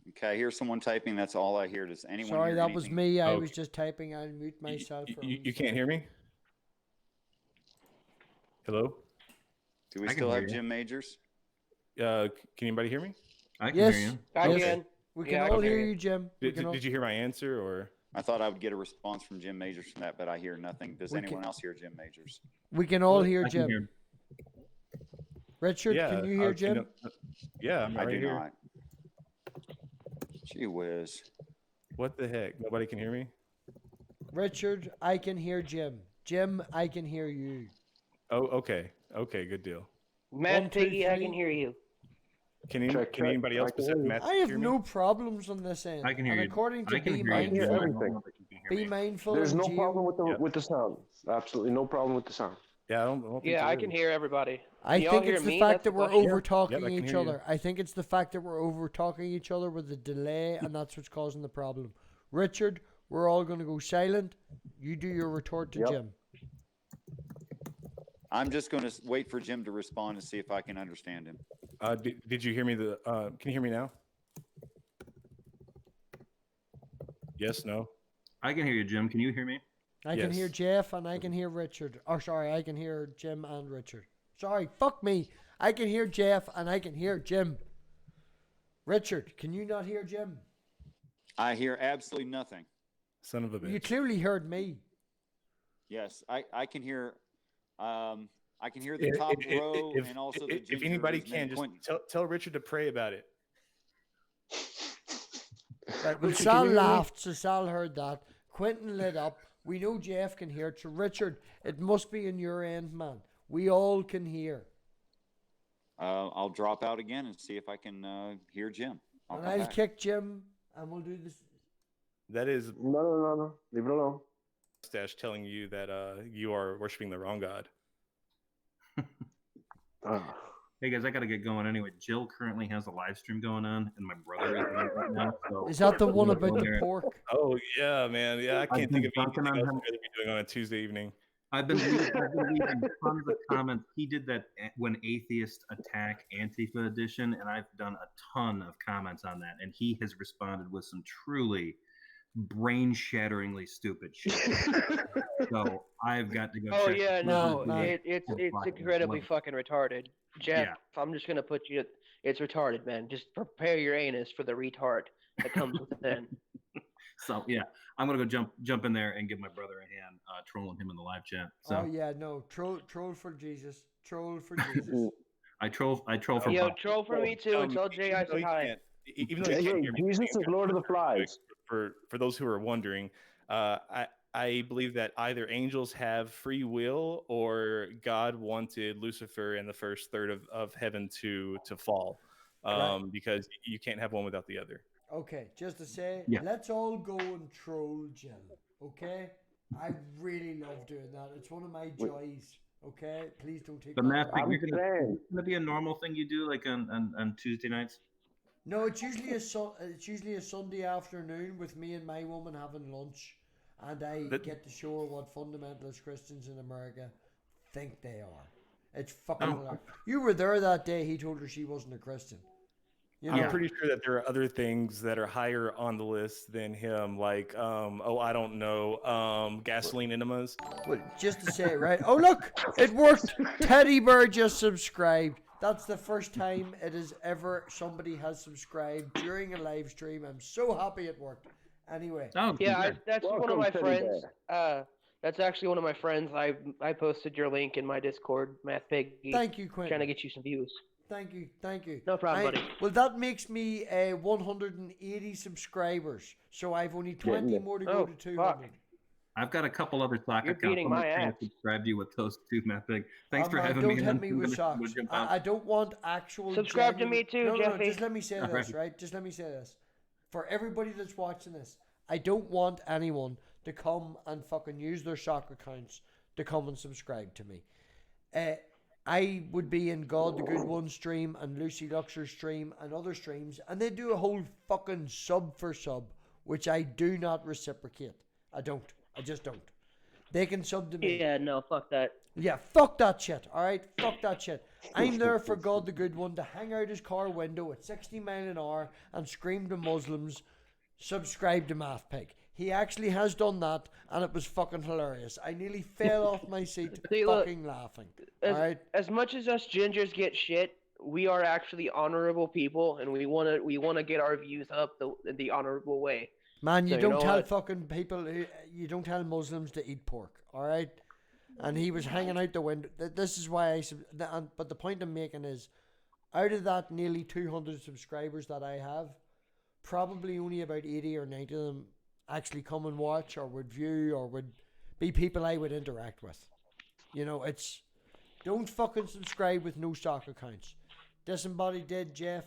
[SPEAKER 4] Okay, I hear someone typing. That's all I hear. Does anyone
[SPEAKER 2] Sorry,
[SPEAKER 4] hear
[SPEAKER 2] that was
[SPEAKER 4] anything?
[SPEAKER 2] me. I
[SPEAKER 6] Okay.
[SPEAKER 2] was just typing. I'll mute myself. for a
[SPEAKER 6] You
[SPEAKER 2] moment.
[SPEAKER 6] can't hear me? Hello?
[SPEAKER 4] Do we
[SPEAKER 8] I can
[SPEAKER 4] still
[SPEAKER 8] hear
[SPEAKER 4] have
[SPEAKER 8] you.
[SPEAKER 4] Jim Majors?
[SPEAKER 6] Can anybody hear me?
[SPEAKER 8] I can
[SPEAKER 2] Yes.
[SPEAKER 8] hear you.
[SPEAKER 1] I
[SPEAKER 2] Yes.
[SPEAKER 1] can.
[SPEAKER 2] We can
[SPEAKER 1] Yeah, I
[SPEAKER 2] all
[SPEAKER 1] can
[SPEAKER 2] hear
[SPEAKER 1] hear
[SPEAKER 2] you, Jim. We
[SPEAKER 6] Did,
[SPEAKER 2] can all-
[SPEAKER 6] did you hear my answer or?
[SPEAKER 4] I thought I would get a response from Jim Majors from that, but I hear nothing. Does
[SPEAKER 2] We
[SPEAKER 4] anyone
[SPEAKER 2] can-
[SPEAKER 4] else hear Jim Majors?
[SPEAKER 2] We can all hear
[SPEAKER 8] I can
[SPEAKER 2] Jim.
[SPEAKER 8] hear.
[SPEAKER 2] Richard, can you hear Jim?
[SPEAKER 6] Yeah, I'm
[SPEAKER 4] I
[SPEAKER 6] right
[SPEAKER 4] do
[SPEAKER 6] here.
[SPEAKER 4] not. Gee whiz.
[SPEAKER 6] What the heck? Nobody can hear me?
[SPEAKER 2] Richard, I can hear Jim. Jim, I can hear you.
[SPEAKER 6] Oh, okay. Okay, good deal.
[SPEAKER 1] Matt
[SPEAKER 2] 1, 2,
[SPEAKER 1] Piggy, I
[SPEAKER 2] 3.
[SPEAKER 1] can hear you.
[SPEAKER 6] Can
[SPEAKER 5] Check.
[SPEAKER 6] anybody else
[SPEAKER 5] I can
[SPEAKER 6] besides
[SPEAKER 5] hear you.
[SPEAKER 6] Matt
[SPEAKER 2] I have
[SPEAKER 6] hear me?
[SPEAKER 2] no problems on this end.
[SPEAKER 8] I can hear
[SPEAKER 2] and
[SPEAKER 8] you.
[SPEAKER 2] according to
[SPEAKER 8] I can
[SPEAKER 2] Be
[SPEAKER 8] hear you.
[SPEAKER 5] I can hear
[SPEAKER 2] Mindful,
[SPEAKER 8] Jim. I don't
[SPEAKER 5] everything.
[SPEAKER 8] know if you can hear
[SPEAKER 2] Be
[SPEAKER 8] me.
[SPEAKER 2] Mindful
[SPEAKER 5] There's
[SPEAKER 2] and
[SPEAKER 5] no
[SPEAKER 2] Gio-
[SPEAKER 5] problem with the
[SPEAKER 6] Yep.
[SPEAKER 5] with the sound. Absolutely no problem with the sound.
[SPEAKER 6] Yeah, I don't think
[SPEAKER 1] Yeah,
[SPEAKER 6] there
[SPEAKER 1] I
[SPEAKER 6] is.
[SPEAKER 1] can hear everybody.
[SPEAKER 2] I
[SPEAKER 1] Can y'all
[SPEAKER 2] think
[SPEAKER 1] hear
[SPEAKER 2] it's the
[SPEAKER 1] me?
[SPEAKER 2] fact
[SPEAKER 1] That's
[SPEAKER 2] that
[SPEAKER 1] the
[SPEAKER 2] we're
[SPEAKER 1] question.
[SPEAKER 2] over talking
[SPEAKER 6] Yep, I can
[SPEAKER 2] each
[SPEAKER 6] hear you.
[SPEAKER 2] other. I think it's the fact that we're over talking each other with the delay, and that's what's causing the problem. Richard, we're all going to go silent. You do your retort to
[SPEAKER 5] Yep.
[SPEAKER 2] Jim.
[SPEAKER 4] I'm just going to wait for Jim to respond and see if I can understand him.
[SPEAKER 6] Did you hear me? Can you hear me now? Yes, no?
[SPEAKER 8] I can hear you, Jim. Can you hear me?
[SPEAKER 2] I can hear
[SPEAKER 6] Yes.
[SPEAKER 2] Jeff and I can hear Richard. Or sorry, I can hear Jim and Richard. Sorry, fuck me. I can hear Jeff and I can hear Jim. Richard, can you not hear Jim?
[SPEAKER 4] I hear absolutely nothing.
[SPEAKER 6] Son of a bitch.
[SPEAKER 2] You clearly heard me.
[SPEAKER 4] Yes, I can hear. I can hear the top row and also the
[SPEAKER 6] if
[SPEAKER 4] ginger
[SPEAKER 6] anybody
[SPEAKER 4] whose name
[SPEAKER 6] can, just
[SPEAKER 4] Quentin.
[SPEAKER 6] tell Richard to pray about it.
[SPEAKER 2] Right, well,
[SPEAKER 5] Richard, can
[SPEAKER 2] Sal
[SPEAKER 5] you hear me?
[SPEAKER 2] laughed, so Sal heard that. Quentin lit up. We know Jeff can hear it. So Richard, it must be in your end, man. We all can hear.
[SPEAKER 4] I'll drop out again and see if I can hear Jim. I'll
[SPEAKER 2] And
[SPEAKER 4] come
[SPEAKER 2] I'll
[SPEAKER 4] back.
[SPEAKER 2] kick Jim and we'll do this.
[SPEAKER 6] That is
[SPEAKER 5] No. Leave it alone.
[SPEAKER 6] Stash telling you that you are worshiping the wrong God.
[SPEAKER 5] Ah.
[SPEAKER 8] Hey guys, I gotta get going anyway. Jill currently has a live stream going on, and my brother is on it right now. So
[SPEAKER 2] Is that the one
[SPEAKER 8] I'm gonna
[SPEAKER 2] about
[SPEAKER 8] go
[SPEAKER 2] the
[SPEAKER 8] there.
[SPEAKER 2] pork?
[SPEAKER 6] Oh yeah, man. Yeah, I can't
[SPEAKER 8] been
[SPEAKER 6] think of
[SPEAKER 8] dunking
[SPEAKER 6] anything
[SPEAKER 8] on
[SPEAKER 6] else
[SPEAKER 8] him.
[SPEAKER 6] I'd rather be doing on a Tuesday evening.
[SPEAKER 8] I've been leaving tons of comments. He did that when atheists attack Antifa edition, and I've done a ton of comments on that. And he has responded with some truly brain-shatteringly stupid shit. So I've got to go.
[SPEAKER 1] Oh
[SPEAKER 8] check
[SPEAKER 1] yeah,
[SPEAKER 8] this
[SPEAKER 1] no,
[SPEAKER 8] out.
[SPEAKER 2] man.
[SPEAKER 1] it's
[SPEAKER 8] Oh, fuck,
[SPEAKER 1] incredibly
[SPEAKER 8] love it.
[SPEAKER 1] fucking retarded. Jeff,
[SPEAKER 8] Yeah.
[SPEAKER 1] I'm just gonna put you. It's retarded, man. Just prepare your anus for the retard that comes with it. Then.
[SPEAKER 8] So yeah, I'm gonna go jump in there and give my brother a hand, trolling him in the live chat. So
[SPEAKER 2] Oh yeah, no. Troll for Jesus. Troll for Jesus.
[SPEAKER 8] I troll for
[SPEAKER 1] Yo,
[SPEAKER 8] Bob.
[SPEAKER 1] troll for me too, and tell Jay I
[SPEAKER 6] even though
[SPEAKER 1] said
[SPEAKER 6] he
[SPEAKER 1] hi.
[SPEAKER 6] can't, even though he can't
[SPEAKER 5] Hey,
[SPEAKER 6] hear me,
[SPEAKER 5] Jesus is Lord of the Flies.
[SPEAKER 6] for those who are wondering, I believe that either angels have free will or God wanted Lucifer and the first third of heaven to fall, because you can't have one without the other.
[SPEAKER 2] Okay, just to say,
[SPEAKER 8] Yeah.
[SPEAKER 2] let's all go and troll Jill. Okay, I really love doing that. It's one of my joys. Okay, please don't take
[SPEAKER 8] But
[SPEAKER 2] that
[SPEAKER 8] Matt,
[SPEAKER 2] wrong.
[SPEAKER 8] you're
[SPEAKER 5] saying.
[SPEAKER 8] gonna be a normal thing you do like on Tuesday nights.
[SPEAKER 2] No, it's usually a Sunday afternoon with me and my woman having lunch, and I
[SPEAKER 6] That-
[SPEAKER 2] get to show her what fundamentalist Christians in America think they are. It's fucking
[SPEAKER 8] Oh.
[SPEAKER 2] hilarious. You were there that day. He told her she wasn't a Christian. You know,
[SPEAKER 6] I'm pretty sure that there are other things that are higher on the list than him, like I don't know, gasoline enemas.
[SPEAKER 2] well, just to say, right? Oh, look, it worked. Teddy Bear just subscribed. That's the first time it is ever somebody has subscribed during a live stream. I'm so happy it worked. Anyway,
[SPEAKER 8] Oh,
[SPEAKER 1] Yeah,
[SPEAKER 8] good.
[SPEAKER 1] that's one of
[SPEAKER 5] Welcome,
[SPEAKER 1] my
[SPEAKER 5] Teddy
[SPEAKER 1] friends. That's actually one of my friends. I posted your link in my Discord, Math Piggy,
[SPEAKER 2] thank you,
[SPEAKER 1] trying
[SPEAKER 2] Quentin.
[SPEAKER 1] to get you some views.
[SPEAKER 2] Thank you, thank you.
[SPEAKER 1] No problem, buddy.
[SPEAKER 2] Well, that makes me 180 subscribers. So I've only 20
[SPEAKER 5] there.
[SPEAKER 2] more to go
[SPEAKER 1] Oh,
[SPEAKER 2] to 200.
[SPEAKER 1] fuck.
[SPEAKER 8] I've got a couple other sock
[SPEAKER 1] You're
[SPEAKER 8] accounts.
[SPEAKER 1] beating
[SPEAKER 8] I'm
[SPEAKER 1] my
[SPEAKER 8] trying
[SPEAKER 1] ass.
[SPEAKER 8] to subscribe to you with those two, Matt Big. Thanks for
[SPEAKER 2] Man,
[SPEAKER 8] having
[SPEAKER 2] don't
[SPEAKER 8] me.
[SPEAKER 2] hit me with socks. I don't want actual.
[SPEAKER 1] Subscribe to
[SPEAKER 2] genuine-
[SPEAKER 1] me too,
[SPEAKER 2] no, no,
[SPEAKER 1] Jeffy.
[SPEAKER 2] just let me say
[SPEAKER 8] All
[SPEAKER 2] this,
[SPEAKER 8] right.
[SPEAKER 2] right? Just let me say this. For everybody that's watching this, I don't want anyone to come and fucking use their sock accounts to come and subscribe to me. I would be in God the Good One stream and Lucy Luxor stream and other streams, and they do a whole fucking sub for sub, which I do not reciprocate. I don't. I just don't. They can sub to me.
[SPEAKER 1] Yeah, no, fuck that.
[SPEAKER 2] Yeah, fuck that shit, alright? Fuck that shit. I'm there for God the Good One to hang out his car window at 60 mile an hour and scream to Muslims, subscribe to Math Pig. He actually has done that, and it was fucking hilarious. I nearly fell off my seat
[SPEAKER 1] See, look,
[SPEAKER 2] fucking laughing.
[SPEAKER 1] As,
[SPEAKER 2] Alright?
[SPEAKER 1] as much as us gingers get shit, we are actually honorable people, and we wanna get our views up the honorable way.
[SPEAKER 2] Man, you
[SPEAKER 1] So you
[SPEAKER 2] don't
[SPEAKER 1] know
[SPEAKER 2] tell
[SPEAKER 1] what?
[SPEAKER 2] fucking people, you don't tell Muslims to eat pork, alright? And he was hanging out the window. This is why but the point I'm making is, out of that nearly 200 subscribers that I have, probably only about 80 or 90 of them actually come and watch or would view or would be people I would interact with. You know, it's, don't fucking subscribe with no stock accounts. Disembodied Dead Jeff,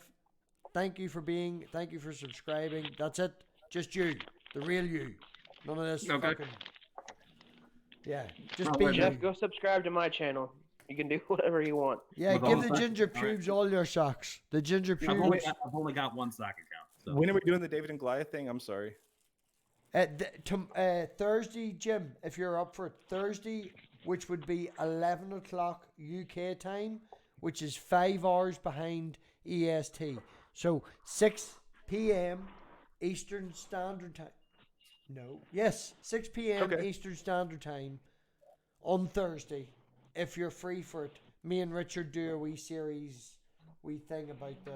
[SPEAKER 2] thank you for subscribing. That's it. Just you. The real you. None of this
[SPEAKER 8] Okay.
[SPEAKER 2] fucking... Yeah, just
[SPEAKER 8] Oh,
[SPEAKER 2] be
[SPEAKER 8] wait,
[SPEAKER 2] you.
[SPEAKER 1] Jeff, go subscribe to my channel. You can do whatever you want.
[SPEAKER 2] Yeah,
[SPEAKER 8] With
[SPEAKER 2] give
[SPEAKER 8] all
[SPEAKER 2] the
[SPEAKER 8] the-
[SPEAKER 2] ginger
[SPEAKER 8] all right.
[SPEAKER 2] pubes all your socks. The ginger
[SPEAKER 8] I've only,
[SPEAKER 2] pubes.
[SPEAKER 8] I've only got one sock account. So.
[SPEAKER 6] When are we doing the David and Goliath thing? I'm sorry.
[SPEAKER 2] Thursday, Jim, if you're up for it, Thursday, which would be 11 o'clock UK time, which is 5 hours behind EST. So 6 p.m. Eastern Standard Time. No. Yes, 6 p.m.
[SPEAKER 6] Okay.
[SPEAKER 2] Eastern Standard Time on Thursday, if you're free for it. Me and Richard do a wee series, wee thing about the...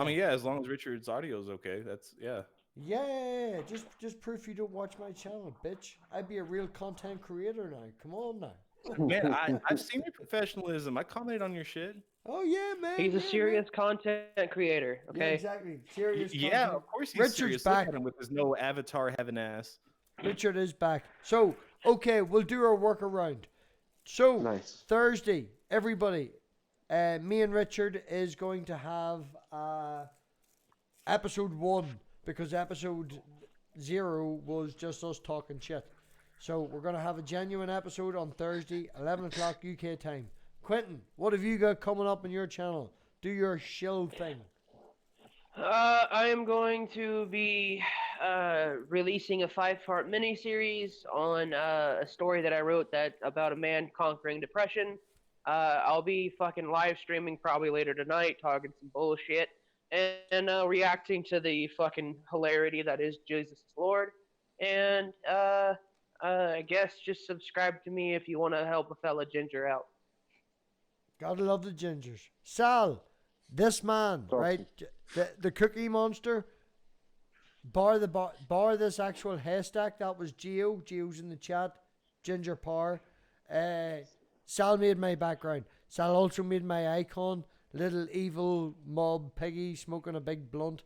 [SPEAKER 6] I mean, yeah, as long as Richard's audio is okay, that's yeah.
[SPEAKER 2] Yeah, just proof you don't watch my channel, bitch. I'd be a real content creator now. Come on now.
[SPEAKER 6] Man, I've seen your professionalism. I commented on your shit.
[SPEAKER 2] Oh yeah, man.
[SPEAKER 1] He's a
[SPEAKER 2] yeah,
[SPEAKER 1] serious content creator.
[SPEAKER 2] man. Yeah,
[SPEAKER 1] Okay.
[SPEAKER 2] exactly. Serious.
[SPEAKER 6] Yeah,
[SPEAKER 2] content.
[SPEAKER 6] of course he's
[SPEAKER 2] Richard's
[SPEAKER 6] serious.
[SPEAKER 2] back.
[SPEAKER 6] Look at him with his no avatar having ass.
[SPEAKER 2] Richard is back. So okay, we'll do our workaround. So
[SPEAKER 5] Nice.
[SPEAKER 2] Thursday, everybody, me and Richard is going to have episode 1 because episode 0 was just us talking shit. So we're gonna have a genuine episode on Thursday, 11 o'clock UK time. Quentin, what have you got coming up on your channel? Do your shill thing.
[SPEAKER 1] I am going to be releasing a 5-part miniseries on a story that I wrote that about a man conquering depression. I'll be fucking live streaming probably later tonight, talking some bullshit and reacting to the fucking hilarity that is Jesus is Lord. And I guess just subscribe to me if you want to help a fella ginger out.
[SPEAKER 2] Gotta love the gingers. Sal, this man,
[SPEAKER 5] Awesome.
[SPEAKER 2] right? The Cookie Monster. Bar this actual haystack. That was Geo. Geo's in the chat. Ginger Par. Sal made my background. Sal also made my icon. Little evil mob piggy smoking a big blunt.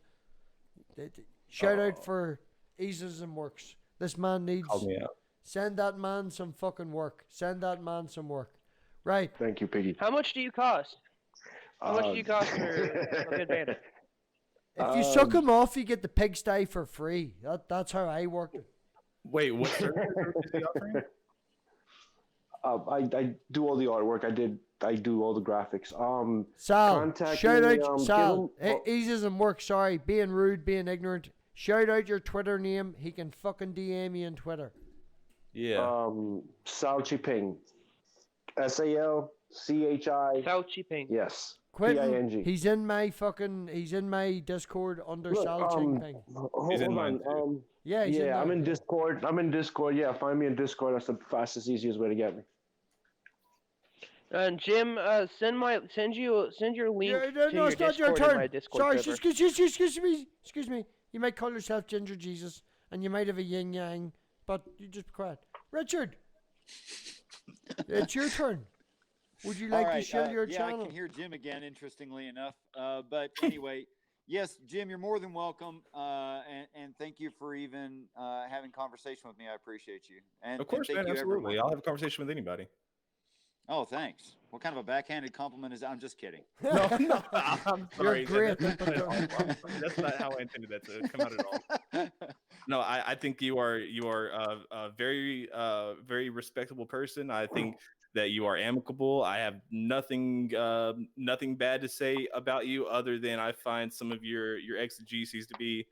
[SPEAKER 2] Shout out for Eases and Works. This man needs.
[SPEAKER 6] Call me out.
[SPEAKER 2] Send that man some fucking work. Send that man some work. Right.
[SPEAKER 5] Thank you, Piggy.
[SPEAKER 1] How much do you cost? How much do you cost for fucking Bandit?
[SPEAKER 2] If you suck him off, you get the pigsty for free. That's how I work it.
[SPEAKER 6] Wait, what service is he offering?
[SPEAKER 5] I do all the artwork. I do all the graphics.
[SPEAKER 2] Sal,
[SPEAKER 5] contact
[SPEAKER 2] shout
[SPEAKER 5] me,
[SPEAKER 2] out,
[SPEAKER 5] give
[SPEAKER 2] Sal.
[SPEAKER 5] him-
[SPEAKER 2] Eases and Work. Sorry, being rude, being ignorant. Shout out your Twitter name. He can fucking DM you on Twitter.
[SPEAKER 6] Yeah.
[SPEAKER 5] Sal Chiping. SALCHI.
[SPEAKER 1] Sao Chiping.
[SPEAKER 5] Yes.
[SPEAKER 2] Quentin,
[SPEAKER 5] PING.
[SPEAKER 2] he's in my Discord under
[SPEAKER 5] Look,
[SPEAKER 2] Sal Chiping.
[SPEAKER 6] He's in
[SPEAKER 5] hold
[SPEAKER 6] mine
[SPEAKER 5] on.
[SPEAKER 2] Yeah, he's in
[SPEAKER 5] I'm
[SPEAKER 2] there.
[SPEAKER 5] in Discord. Yeah, find me in Discord. That's the fastest, easiest way to get me.
[SPEAKER 1] And Jim, send your link
[SPEAKER 2] Yeah,
[SPEAKER 1] to
[SPEAKER 2] no,
[SPEAKER 1] your
[SPEAKER 2] it's not your
[SPEAKER 1] Discord in my
[SPEAKER 2] turn.
[SPEAKER 1] Discord
[SPEAKER 2] Sorry,
[SPEAKER 1] server.
[SPEAKER 2] excuse me. You might call yourself Ginger Jesus, and you might have a yin yang, but you just be quiet. Richard, it's your turn. Would you like to share your
[SPEAKER 4] yeah,
[SPEAKER 2] channel?
[SPEAKER 4] I can hear Jim again, interestingly enough. But anyway, yes, Jim, you're more than welcome. And thank you for even having conversation with me. I appreciate you. And
[SPEAKER 6] Of course,
[SPEAKER 4] thank
[SPEAKER 6] man.
[SPEAKER 4] you,
[SPEAKER 6] Absolutely.
[SPEAKER 4] everyone.
[SPEAKER 6] I'll have a conversation with anybody.
[SPEAKER 4] Oh, thanks. What kind of a backhanded compliment is that? I'm just kidding.
[SPEAKER 6] No, I'm sorry.
[SPEAKER 2] great.
[SPEAKER 6] That's not how I intended that to come out at all. No, I think you are a very very respectable person. I think that you are amicable. I have nothing bad to say about you other than I find some of your exegeses to be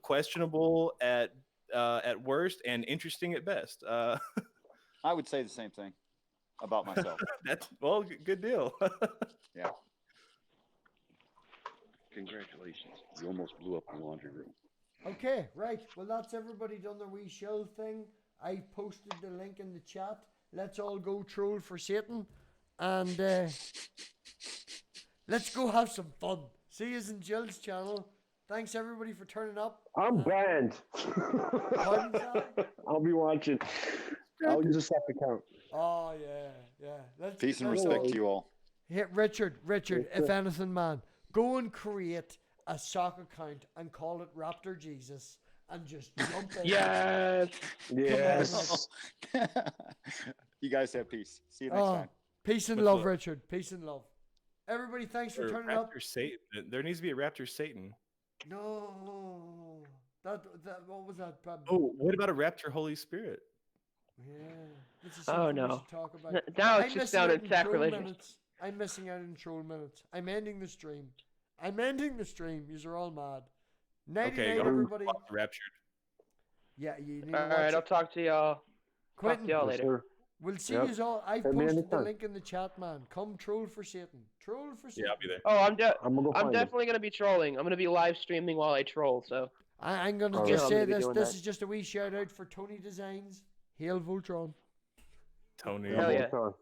[SPEAKER 6] questionable at worst and interesting at best.
[SPEAKER 4] I would say the same thing about myself.
[SPEAKER 6] That's good deal.
[SPEAKER 4] Yeah.
[SPEAKER 9] Congratulations. You almost blew up the laundry room.
[SPEAKER 2] Okay, right. Well, that's everybody done their wee shell thing. I posted the link in the chat. Let's all go troll for Satan, and let's go have some fun. See you in Jill's channel. Thanks everybody for turning up.
[SPEAKER 5] I'm banned.
[SPEAKER 2] Pardon, Sal?
[SPEAKER 5] I'll be watching. I'll just have to count.
[SPEAKER 2] Oh yeah. Let's
[SPEAKER 4] Peace and
[SPEAKER 2] let's
[SPEAKER 4] respect
[SPEAKER 2] all-
[SPEAKER 4] to you all.
[SPEAKER 2] Hey, Richard, if anything, man, go and create a sock account and call it Raptor Jesus and just jump in.
[SPEAKER 1] Yes.
[SPEAKER 5] Yes.
[SPEAKER 4] You guys have peace. See you next
[SPEAKER 2] Oh,
[SPEAKER 4] time.
[SPEAKER 2] peace and
[SPEAKER 6] What's
[SPEAKER 2] love,
[SPEAKER 6] up?
[SPEAKER 2] Richard. Peace and love. Everybody, thanks for turning up.
[SPEAKER 6] Raptor Satan. There needs to be a Raptor Satan.
[SPEAKER 2] No, that what was that?
[SPEAKER 6] Oh, what about a Raptor Holy Spirit?
[SPEAKER 2] Yeah. This is
[SPEAKER 1] Oh,
[SPEAKER 2] something we
[SPEAKER 1] no.
[SPEAKER 2] should talk about.
[SPEAKER 1] Now
[SPEAKER 2] I'm
[SPEAKER 1] it's just
[SPEAKER 2] missing out
[SPEAKER 1] sounded
[SPEAKER 2] in troll
[SPEAKER 1] sacrilegious.
[SPEAKER 2] minutes. I'm missing out in troll minutes. I'm ending the stream. You're all mad. Nighty
[SPEAKER 6] Okay,
[SPEAKER 2] night,
[SPEAKER 6] go
[SPEAKER 2] everybody.
[SPEAKER 6] Raptured.
[SPEAKER 2] Yeah, you need
[SPEAKER 1] All
[SPEAKER 2] to
[SPEAKER 1] right,
[SPEAKER 2] watch
[SPEAKER 1] I'll
[SPEAKER 2] it.
[SPEAKER 1] talk to y'all. Talk
[SPEAKER 2] Quentin,
[SPEAKER 1] to y'all
[SPEAKER 5] Yes,
[SPEAKER 1] later.
[SPEAKER 5] sir.
[SPEAKER 2] we'll see
[SPEAKER 5] Yep.
[SPEAKER 2] you all. I've
[SPEAKER 5] Send me
[SPEAKER 2] posted the
[SPEAKER 5] anytime.
[SPEAKER 2] link in the chat, man. Come troll for Satan. Troll for Satan.
[SPEAKER 6] Yeah, I'll be there.
[SPEAKER 1] Oh,
[SPEAKER 5] I'm gonna go
[SPEAKER 1] I'm
[SPEAKER 5] find him.
[SPEAKER 1] definitely gonna be trolling. I'm gonna be live streaming while I troll. So
[SPEAKER 2] I'm gonna
[SPEAKER 5] All
[SPEAKER 2] just
[SPEAKER 5] right.
[SPEAKER 2] say
[SPEAKER 1] I'm gonna be
[SPEAKER 2] this.
[SPEAKER 1] doing
[SPEAKER 2] This
[SPEAKER 1] that.
[SPEAKER 2] is just a wee shout out for Tony Designs. Hail Voltron.
[SPEAKER 6] Tony.
[SPEAKER 1] Hell yeah.
[SPEAKER 5] Voltron.